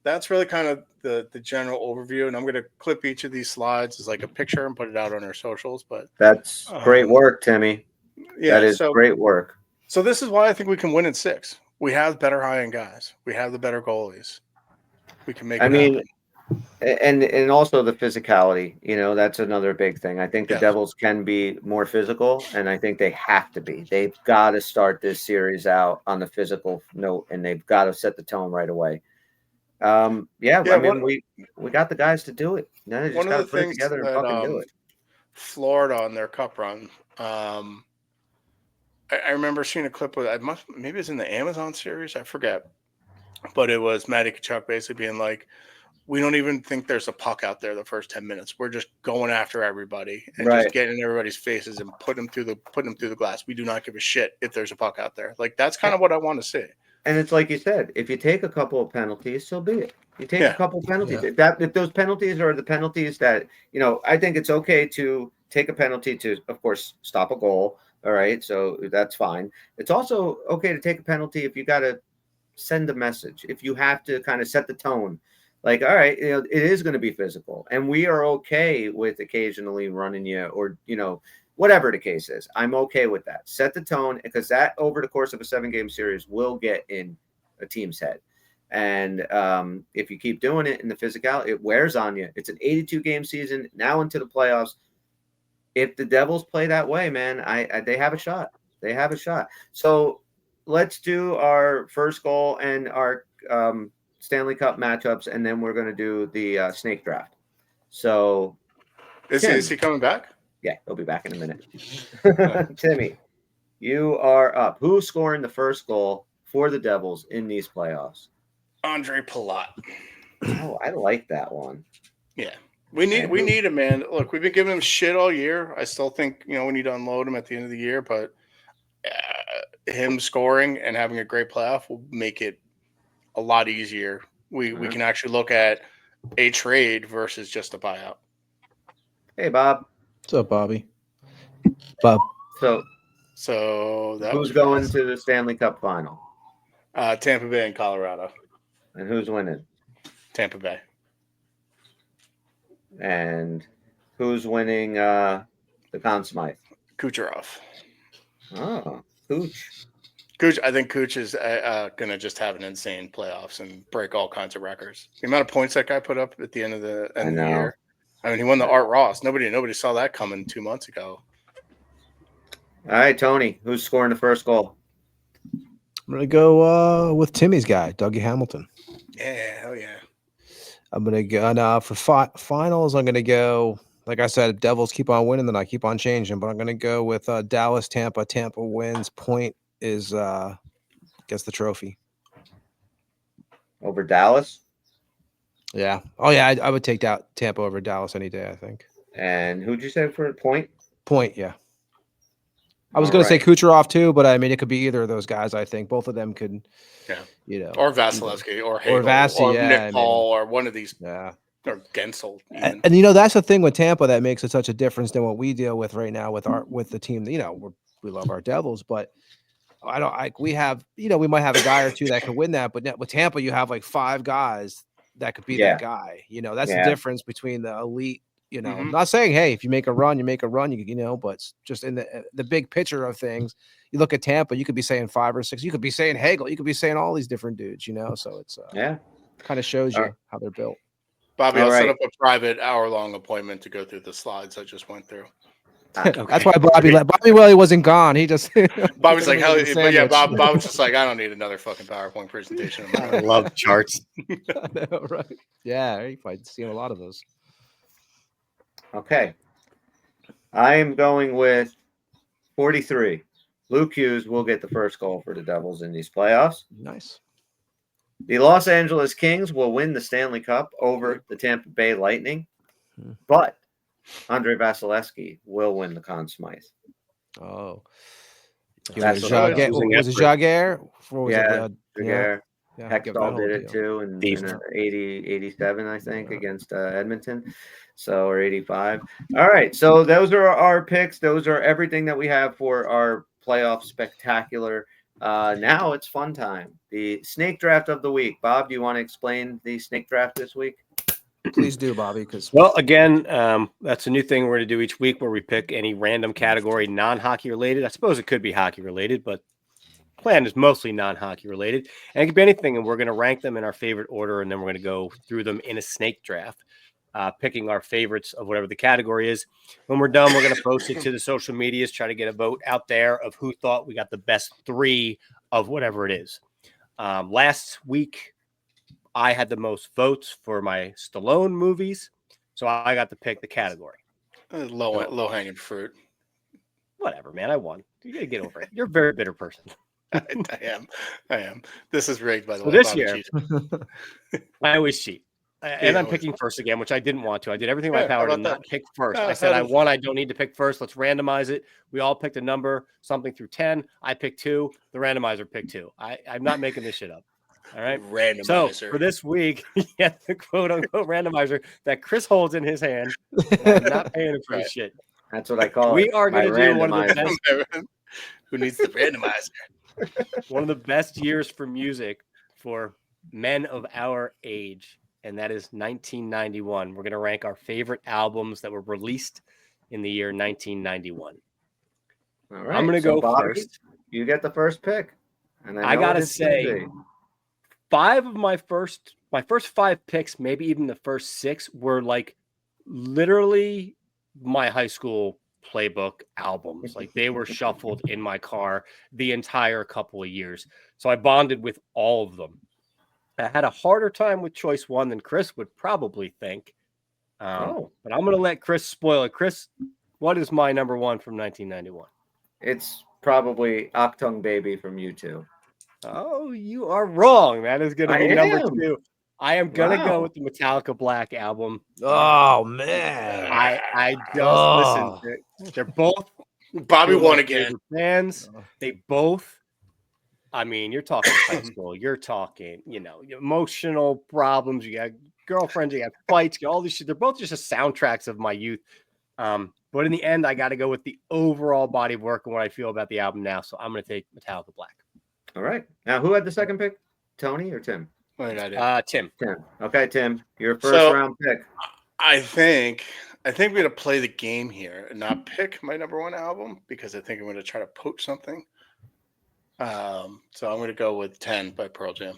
that's really kind of the general overview. And I'm going to clip each of these slides as like a picture and put it out on our socials. But that's great work, Timmy. Yeah, that is great work. So this is why I think we can win in 6. We have better high-end guys. We have the better goalies. We can make it happen. And also the physicality, that's another big thing. I think the Devils can be more physical, and I think they have to be. They've got to start this series out on the physical note, and they've got to set the tone right away. We got the guys to do it. Now they just got to put it together and fucking do it. Florida on their cup run. I remember seeing a clip with maybe it's in the Amazon series, I forget, but it was Matty Tkachuk basically being like, "We don't even think there's a puck out there the first 10 minutes. We're just going after everybody and just getting in everybody's faces and putting them through the glass. We do not give a shit if there's a puck out there." Like that's kind of what I want to see. And it's like you said, if you take a couple of penalties, so be it. You take a couple of penalties. If those penalties are the penalties that, I think it's okay to take a penalty to, of course, stop a goal. All right. So that's fine. It's also okay to take a penalty if you got to send a message, if you have to kind of set the tone. Like, all right, it is going to be physical. And we are okay with occasionally running you or, whatever the case is. I'm okay with that. Set the tone, because that over the course of a 7-game series will get in a team's head. And if you keep doing it in the physical, it wears on you. It's an 82-game season now into the playoffs. If the Devils play that way, man, they have a shot. They have a shot. So let's do our first goal and our Stanley Cup matchups, and then we're going to do the snake draft. So is he coming back? Yeah, he'll be back in a minute. Timmy, you are up. Who's scoring the first goal for the Devils in these playoffs? Andre Palat. Oh, I like that one. Yeah. We need him, man. Look, we've been giving him shit all year. I still think, we need to unload him at the end of the year, but him scoring and having a great playoff will make it a lot easier. We can actually look at a trade versus just a buyout. Hey, Bob. What's up, Bobby? Bob. So that who's going to the Stanley Cup final? Tampa Bay and Colorado. And who's winning? Tampa Bay. And who's winning the Conn Smythe? Kucherov. Oh, Cooch. I think Cooch is going to just have an insane playoffs and break all kinds of records. The amount of points that guy put up at the end of the year. I mean, he won the Art Ross. Nobody saw that coming 2 months ago. All right, Tony, who's scoring the first goal? I'm going to go with Timmy's guy, Dougie Hamilton. Yeah, hell yeah. I'm going to go for finals. I'm going to go, like I said, Devils keep on winning, then I keep on changing. But I'm going to go with Dallas, Tampa. Tampa wins. Point is gets the trophy. Over Dallas? Yeah. Oh, yeah. I would take Tampa over Dallas any day, I think. And who'd you say for a point? Point, yeah. I was going to say Kucherov too, but I mean, it could be either of those guys. I think both of them could, or Vasilevsky, or Hagel, or Nick Paul, or one of these, or Gensel. And that's the thing with Tampa that makes it such a difference than what we deal with right now with the team. We love our Devils, but we might have a guy or two that could win that, but with Tampa, you have like 5 guys that could be that guy. That's the difference between the elite. I'm not saying, hey, if you make a run, you make a run, but just in the big picture of things, you look at Tampa, you could be saying 5 or 6, you could be saying Hagel, you could be saying all these different dudes, so it's kind of shows you how they're built. Bobby, I'll set up a private hour-long appointment to go through the slides I just went through. Okay. That's why Bobby Welly wasn't gone. He just Bobby's like, hell, but yeah, Bob was just like, I don't need another fucking PowerPoint presentation. I love charts. I know, right? Yeah, you might see a lot of those. Okay. I am going with 43. Luke Hughes will get the first goal for the Devils in these playoffs. Nice. The Los Angeles Kings will win the Stanley Cup over the Tampa Bay Lightning, but Andre Vasilevsky will win the Conn Smythe. Oh. Was it Jaguar? Jaguar. Hextall did it too in 87, I think, against Edmonton. Or 85. All right. So those are our picks. Those are everything that we have for our playoff spectacular. Now it's fun time. The snake draft of the week. Bob, do you want to explain the snake draft this week? Please do, Bobby. Well, again, that's a new thing we're going to do each week where we pick any random category non-hockey related. I suppose it could be hockey related, but plan is mostly non-hockey related, and it could be anything, and we're going to rank them in our favorite order, and then we're going to go through them in a snake draft, picking our favorites of whatever the category is. When we're done, we're going to post it to the social medias, try to get a vote out there of who thought we got the best 3 of whatever it is. Last week, I had the most votes for my Stallone movies, so I got to pick the category. Low hanging fruit. Whatever, man. I won. You got to get over it. You're a very bitter person. I am. This is rigged, by the way. This year, I always cheat. And I'm picking first again, which I didn't want to. I did everything in my power to not pick first. I said, I don't need to pick first. Let's randomize it. We all picked a number, something through 10. I picked 2. The randomizer picked 2. I'm not making this shit up. All right. Randomizer. So for this week, the quote unquote randomizer that Chris holds in his hand. I'm not paying him for this shit. That's what I call it. We are going to do one of the best. Who needs the randomizer? One of the best years for music for men of our age. And that is 1991. We're going to rank our favorite albums that were released in the year 1991. All right. I'm going to go Bobby, first. You get the first pick. And I got to say, 5 of my first 5 picks, maybe even the first 6, were like literally my high school playbook albums. Like they were shuffled in my car the entire couple of years. So I bonded with all of them. I had a harder time with choice 1 than Chris would probably think. But I'm going to let Chris spoil it. Chris, what is my number 1 from 1991? It's probably Octung Baby from U2. Oh, you are wrong. That is going to be number 2. I am going to go with the Metallica Black album. Oh, man. I just listened to it. They're both Bobby won again. Bands. They both. I mean, you're talking high school. You're talking, emotional problems. You got girlfriends. You got fights. You got all this shit. They're both just soundtracks of my youth. But in the end, I got to go with the overall body of work and what I feel about the album now. So I'm going to take Metallica Black. All right. Now, who had the second pick? Tony or Tim? Tim. Tim. Okay, Tim. Your first round pick. I think we're going to play the game here and not pick my number 1 album because I think I'm going to try to poach something. So I'm going to go with 10 by Pearl Jam.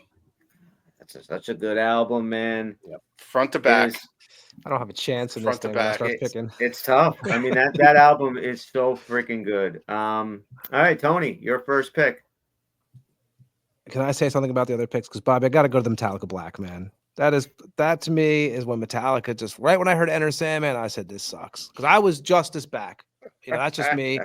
That's such a good album, man. Yep. Front to back. I don't have a chance in Front this to thing. back. Picking. It's tough. I mean, that album is so freaking good. All right, Tony, your first pick. Can I say something about the other picks? Because Bobby, I got to go to the Metallica Black, man. That to me is when Metallica just right when I heard Enter Sandman, I said this sucks because I was just as back. That's just me.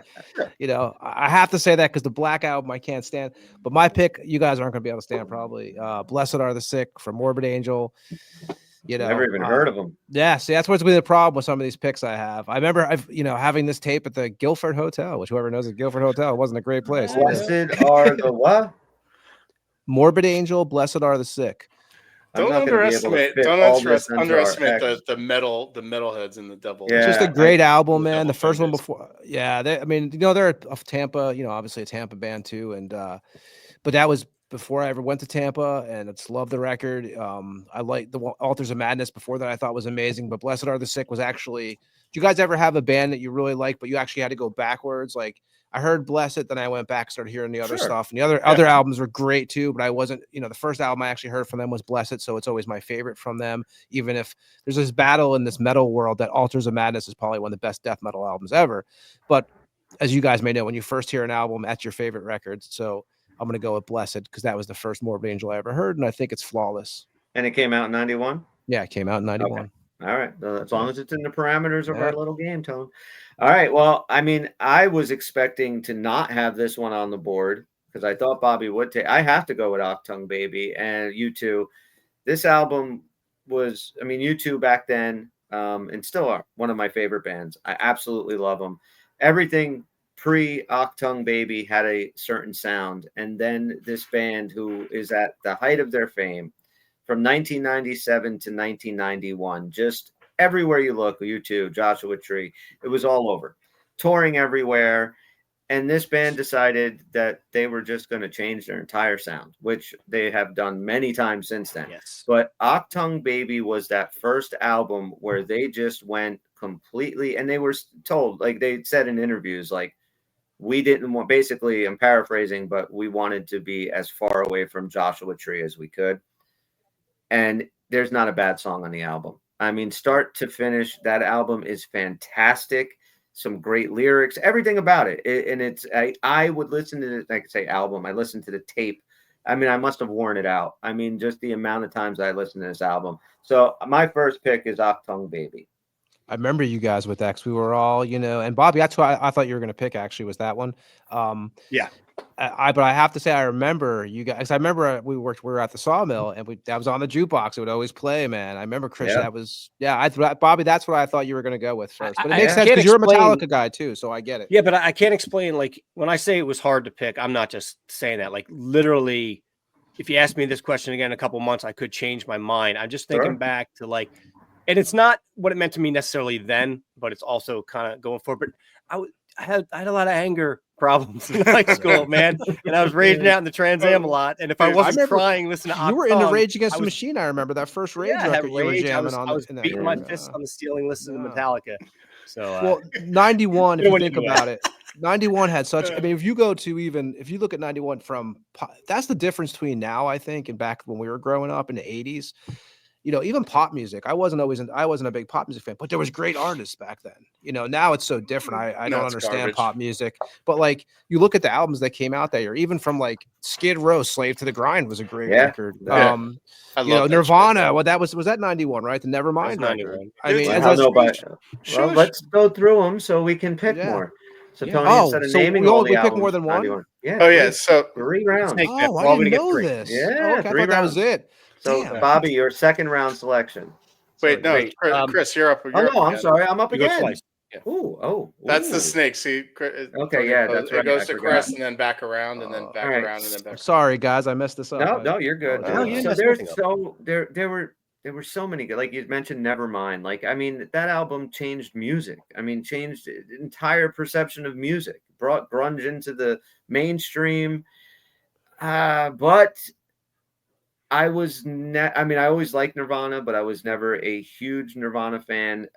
I have to say that because the Black album I can't stand. But my pick, you guys aren't going to be able to stand probably. Blessed Are the Sick from Morbid Angel. Never even heard of them. Yeah, see, that's what's been the problem with some of these picks I have. I remember having this tape at the Guilford Hotel, which whoever knows the Guilford Hotel wasn't a great place. Blessed are the what? Morbid Angel, Blessed Are the Sick. Don't underestimate the metalheads in the devil. Yeah, it's just a great album, man. The first one before, they're a Tampa, obviously a Tampa band too, and but that was before I ever went to Tampa, and it's love the record. I like the Altars of Madness before that. I thought was amazing, but Blessed Are the Sick was actually. Do you guys ever have a band that you really like, but you actually had to go backwards? Like I heard Blessed, then I went back, started hearing the other stuff, and the other albums were great too. But I wasn't, the first album I actually heard from them was Blessed, so it's always my favorite from them. Even if there's this battle in this metal world that Altars of Madness is probably one of the best death metal albums ever. But as you guys may know, when you first hear an album, that's your favorite record. So I'm going to go with Blessed because that was the first Morbid Angel I ever heard, and I think it's flawless. And it came out in 91? Yeah, it came out in 91. Okay. All right. As long as it's in the parameters of our little game, Tone. All right. Well, I mean, I was expecting to not have this one on the board because I thought Bobby would take. I have to go with Octung Baby and U2. This album was, U2 back then and still are one of my favorite bands. I absolutely love them. Everything pre-Octung Baby had a certain sound. And then this band who is at the height of their fame, from 1997 to 1991, just everywhere you look, U2, Joshua Tree, it was all over, touring everywhere. And this band decided that they were just going to change their entire sound, which they have done many times since then. Yes. But Octung Baby was that first album where they just went completely, and they were told, like they said in interviews, like, we didn't want, basically, I'm paraphrasing, but we wanted to be as far away from Joshua Tree as we could. And there's not a bad song on the album. Start to finish, that album is fantastic. Some great lyrics, everything about it. And it's, I would listen to it, like I say, album. I listened to the tape. I must have worn it out. Just the amount of times I listened to this album. So my first pick is Octung Baby. I remember you guys with X. We were all, and Bobby, that's who I thought you were going to pick, actually, was that one. Yeah. But I have to say, I remember you guys. I remember we were at the Sawmill, and that was on the jukebox. It would always play, man. I remember Chris. Yeah. That was Bobby. That's what I thought you were going to go with first. But it makes I sense can't because you're a explain- Metallica guy too, so I get it. Yeah, but I can't explain. Like when I say it was hard to pick, I'm not just saying that. Like literally, if you ask me this question again in a couple months, I could change my mind. I'm just thinking back to like, and it's not what it meant to me necessarily then, but it's also kind of going forward. But I had a lot of anger problems in high school, man, and I was raging out in the Trans Am a lot. And if I wasn't crying, listen to you were into Rage Against the Machine. I remember that first Rage record you were jamming on. I was beating my fists on the ceiling listening to Metallica. So well, 91. If you think about it, 91 had such. I mean, if you look at 91 that's the difference between now, I think, and back when we were growing up in the 80s. You know, even pop music. I wasn't a big pop music fan, but there was great artists back then. You know, now it's so different. I don't understand pop music, but like you look at the albums that came out that year, even from like Skid Row, Slave to the Grind was a great record. Yeah. You know, Nirvana. Well, was that 91, right? The Nevermind record. I mean, let's go through them so we can pick more. So Tony, instead of naming all the albums, pick more than one. 91. Yeah. Oh yeah. So 3 rounds. Oh, I didn't know this. Yeah. I thought that was it. So, Bobby, your second round selection. Wait, no, Chris, you're up. I'm sorry. I'm up again. Yeah. Ooh. That's the snake. See, okay, yeah, that's right. It goes to Chris and then back around and then back around and then back. Sorry, guys, I messed this up. No, you're good. There were so many good. Like you mentioned, Nevermind. Like I mean, that album changed music. I mean, changed the entire perception of music. Brought grunge into the mainstream. But I was I mean, I always liked Nirvana, but I was never a huge Nirvana fan.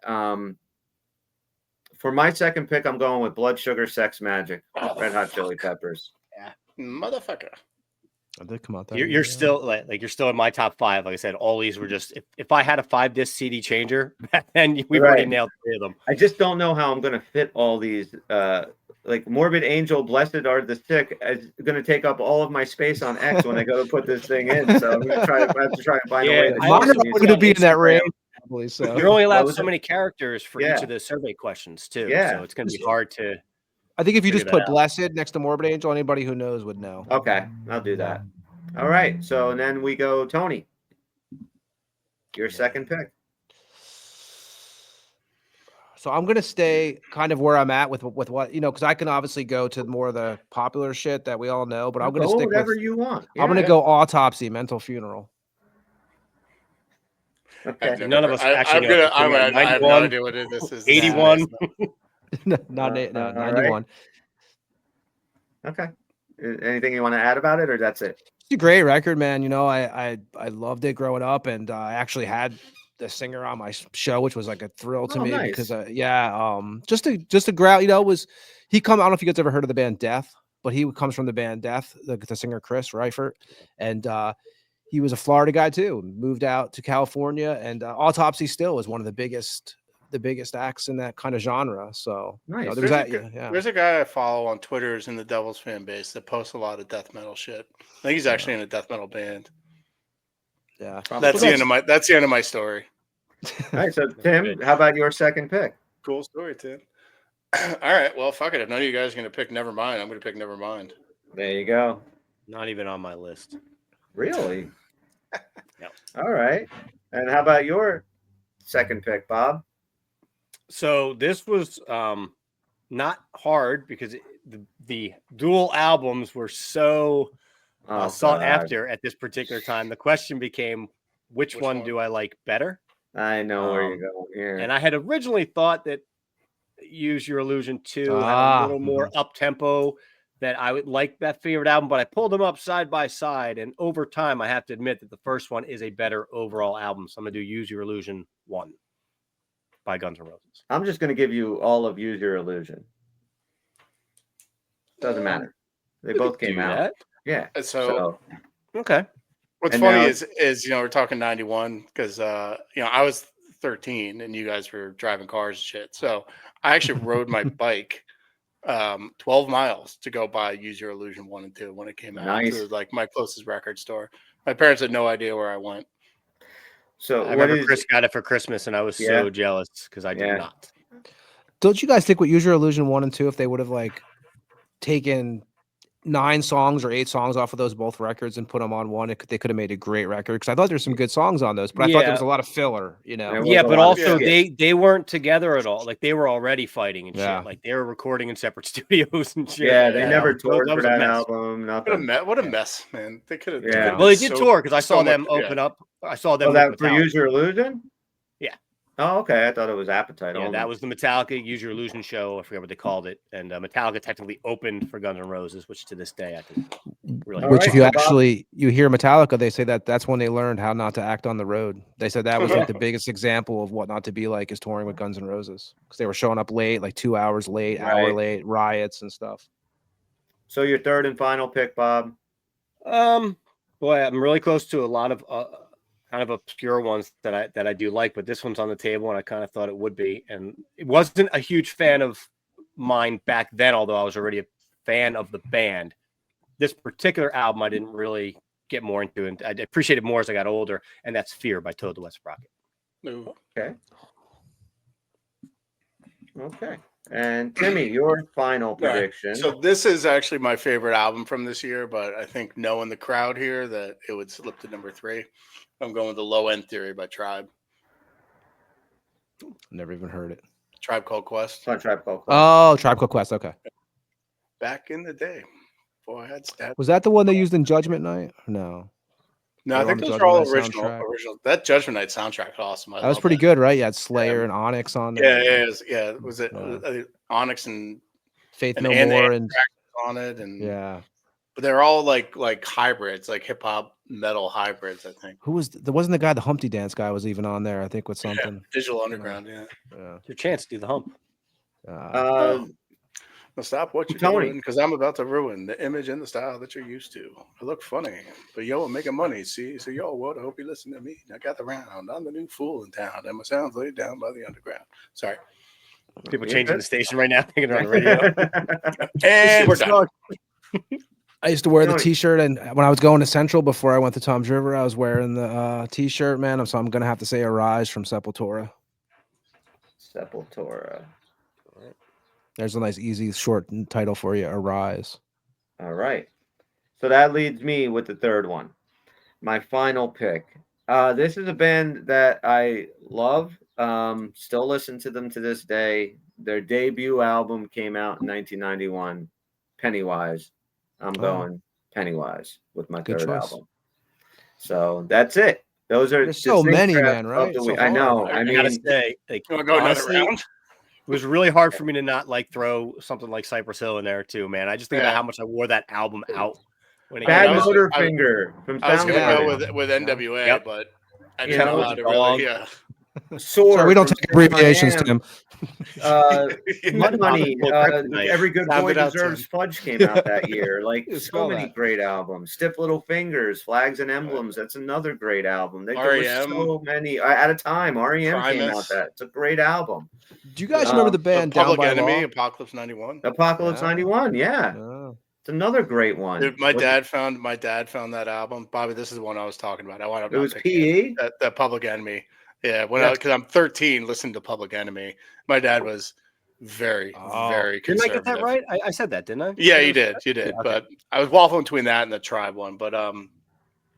For my second pick, I'm going with Blood Sugar Sex Magic, Red Hot Chili Peppers. Yeah, motherfucker. I did come out that you're still like you're still in my top 5. Like I said, all these were just if I had a 5-disc CD changer, then we've already nailed 3 of them. I just don't know how I'm going to fit all these. Like Morbid Angel, Blessed Are the Sick is going to take up all of my space on X when I go to put this thing in. So I'm going to try to find a way. I'm going to be in that range. Probably, so you're only allowed so many characters for each of the survey questions too. Yeah. So it's going to be hard to. I think if you just put Blessed next to Morbid Angel, anybody who knows would know. Okay, I'll do that. All right. So then we go, Tony. Your second pick. So I'm gonna stay kind of where I'm at with what because I can obviously go to more of the popular shit that we all know, but I'm gonna stick whatever you want. I'm gonna go Autopsy, Mental Funeral. Okay. None of us actually. I have no idea what this is. 81. No, 91. Okay. Anything you want to add about it, or that's it? It's a great record, man. You know, I loved it growing up, and I actually had the singer on my show, which was like a thrill to me because just to ground, he come. I don't know if you guys ever heard of the band Death, but he comes from the band Death, the singer Chris Reifert, and he was a Florida guy too. Moved out to California, and Autopsy still is one of the biggest acts in that kind of genre. So nice. There's a guy I follow on Twitter who's in the Devils fan base that posts a lot of death metal shit. I think he's actually in a death metal band. Yeah, that's the end of my story. All right, so Tim, how about your second pick? Cool story, Tim. All right, well, fuck it. If none of you guys are going to pick Nevermind, I'm going to pick Nevermind. There you go. Not even on my list. Really? No. All right. And how about your second pick, Bob? So this was not hard because the dual albums were so sought after at this particular time. The question became, which one do I like better? I know where you're going here. And I had originally thought that Use Your Illusion 2 had a little more up-tempo, that I would like that favorite album, but I pulled them up side by side, and over time, I have to admit that the first one is a better overall album. So I'm going to do Use Your Illusion 1 by Guns N' Roses. I'm just going to give you all of Use Your Illusion. Doesn't matter. They both came out. That. Yeah. So okay. What's funny is we're talking 91 because I was 13 and you guys were driving cars and shit. So I actually rode my bike 12 miles to go buy Use Your Illusion 1 and 2 when it came out. Nice. It was like my closest record store. My parents had no idea where I went. So I remember Chris got it for Christmas and I was so jealous because I did not. Don't you guys think with Use Your Illusion 1 and 2, if they would have like taken 9 songs or 8 songs off of those both records and put them on one, they could have made a great record because I thought there's some good songs on those, but I thought there was a lot of filler, you know. Yeah, but also they weren't together at all. Like they were already fighting and shit. Like they were recording in separate studios and shit. Yeah, they never toured for that album. What a mess, man. They could have. Yeah. Well, they did tour because I saw them open up. I saw them. That for Use Your Illusion. Yeah. Oh, okay. I thought it was Appetite. Yeah, that was the Metallica Use Your Illusion show. I forget what they called it. And Metallica technically opened for Guns N' Roses, which to this day I think really. Which, if you actually you hear Metallica, they say that's when they learned how not to act on the road. They said that was like the biggest example of what not to be like is touring with Guns N' Roses because they were showing up late, like 2 hours late, hour late, riots and stuff. So your third and final pick, Bob. Boy, I'm really close to a lot of. Kind of obscure ones that I do like, but this one's on the table and I kind of thought it would be. And it wasn't a huge fan of mine back then, although I was already a fan of the band. This particular album I didn't really get more into, and I appreciate it more as I got older, and that's Fear by Toad the Wet Sprocket. Okay. And Timmy, your final prediction. Right. So this is actually my favorite album from this year, but I think knowing the crowd here that it would slip to number 3. I'm going with the Low End Theory by Tribe. Never even heard it. Tribe Called Quest. Tribe Called Quest. Oh, Tribe Called Quest. Okay. Back in the day, before I had stats. Was that the one they used in Judgment Night? No. No, I think those are all original. That Judgment Night soundtrack is awesome. That was pretty good, right? You had Slayer and Onyx on there. Yeah. Was it Onyx and Faith No More and on it? And yeah. But they're all like hybrids, like hip hop metal hybrids, I think. Who was there wasn't the guy, the Humpty Dance guy was even on there, I think, with something. Yeah, Digital Underground, yeah. Your chance to do the hump. Well, stop what you're doing because I'm about to ruin the image and the style that you're used to. I look funny, but yo, I'm making money. See, so yo, what? I hope you listen to me. I got the round. I'm the new fool in town, and my sound's laid down by the underground. Sorry. People changing the station right now, thinking on the radio. And we're done. I used to wear the T-shirt, and when I was going to Central before I went to Tom's River, I was wearing the T-shirt, man. So I'm gonna have to say Arise from Sepultura. Sepultura. There's a nice, easy, short title for you, Arise. All right. So that leads me with the third one. My final pick. This is a band that I love. Still listen to them to this day. Their debut album came out in 1991, Pennywise. I'm going Pennywise with my third album. So that's it. Those are There's so many, man, right? So I know. I mean, gotta say, like, you want to go another round? It was really hard for me to not like throw something like Cypress Hill in there too, man. I just think about how much I wore that album out. When Bad Motorfinger from I was going to go with NWA, but I didn't know how to really. Yeah. Sorry, we don't take abbreviations, Tim. Mud Money, Every Good Boy Deserves Fudge came out that year. Like so many great albums. Stiff Little Fingers, Flags and Emblems. That's another great album. There were so many at a time. REM came out. It's a great album. Do you guys remember the band Down by Enemy, Law? Apocalypse 91? Apocalypse 91, yeah. It's another great one. Dude, my dad found that album. Bobby, this is the one I was talking about. I wound up. It was PE. That Public Enemy. Yeah, because I'm 13, listening to Public Enemy. My dad was very conservative. Didn't I get that right? I said that, didn't I? Yeah, you did. You did. Okay. But I was waffling between that and the Tribe one. But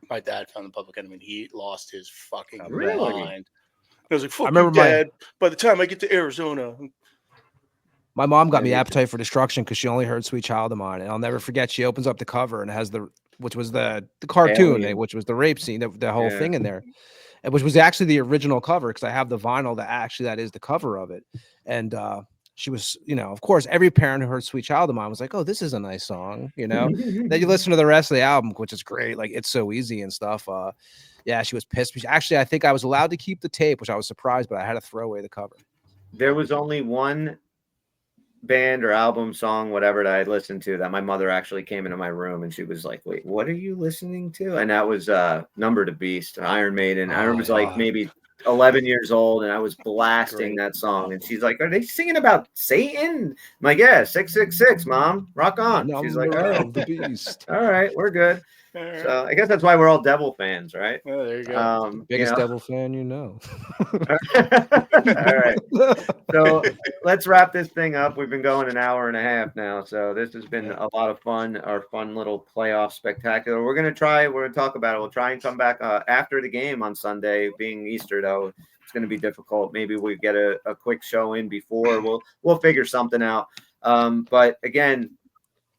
my dad found the Public Enemy, and he lost his fucking mind. I was like, "Fuck you, Dad." By the time I get to Arizona. My mom got me Appetite for Destruction because she only heard Sweet Child of Mine. And I'll never forget, she opens up the cover and it has which was the cartoon, which was the rape scene, the whole thing in there. Which was actually the original cover because I have the vinyl that is the cover of it. And she was, of course, every parent who heard Sweet Child of Mine was like, oh, this is a nice song, Then you listen to the rest of the album, which is great. Like, It's So Easy and stuff. Yeah, she was pissed. Actually, I think I was allowed to keep the tape, which I was surprised, but I had to throw away the cover. There was only one band or album, song, whatever, that I listened to that my mother actually came into my room and she was like, wait, what are you listening to? And that was Number to Beast, Iron Maiden. I was like maybe 11 years old and I was blasting that song. And she's like, are they singing about Satan? I'm like, yeah, 666, Mom. Rock on. She's like, oh, the Beast. All right, we're good. So I guess that's why we're all Devil fans, right? Oh, there you go. Biggest Devil fan, you know. All right. So let's wrap this thing up. We've been going an hour and a half now. So this has been a lot of fun, our fun little playoff spectacular. We're going to talk about it. We'll try and come back after the game on Sunday, being Easter, though. It's going to be difficult. Maybe we get a quick show in before. We'll figure something out. But again,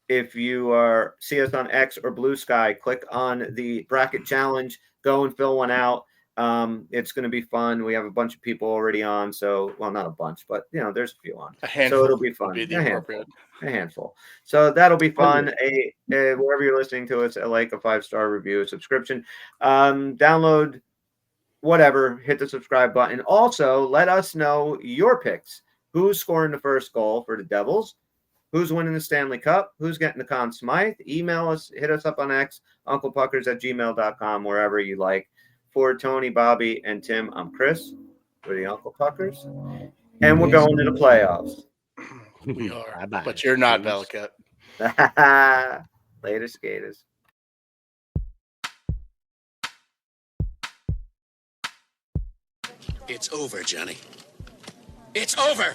if you see us on X or Bluesky, click on the bracket challenge, go and fill one out. It's going to be fun. We have a bunch of people already on. So, well, not a bunch, but there's a few on. So it'll be fun. A handful. So that'll be fun. Wherever you're listening to us, like a 5-star review, a subscription, download, whatever, hit the subscribe button. Also, let us know your picks. Who's scoring the first goal for the Devils? Who's winning the Stanley Cup? Who's getting the Conn Smythe? Email us, hit us up on X, unclepuckers@gmail.com, wherever you like. For Tony, Bobby, and Tim, I'm Chris. We're the Uncle Puckers. And we're going to the playoffs. We are. Bye-bye. But you're not, Belichick. Later, skaters. It's over, Johnny. It's over!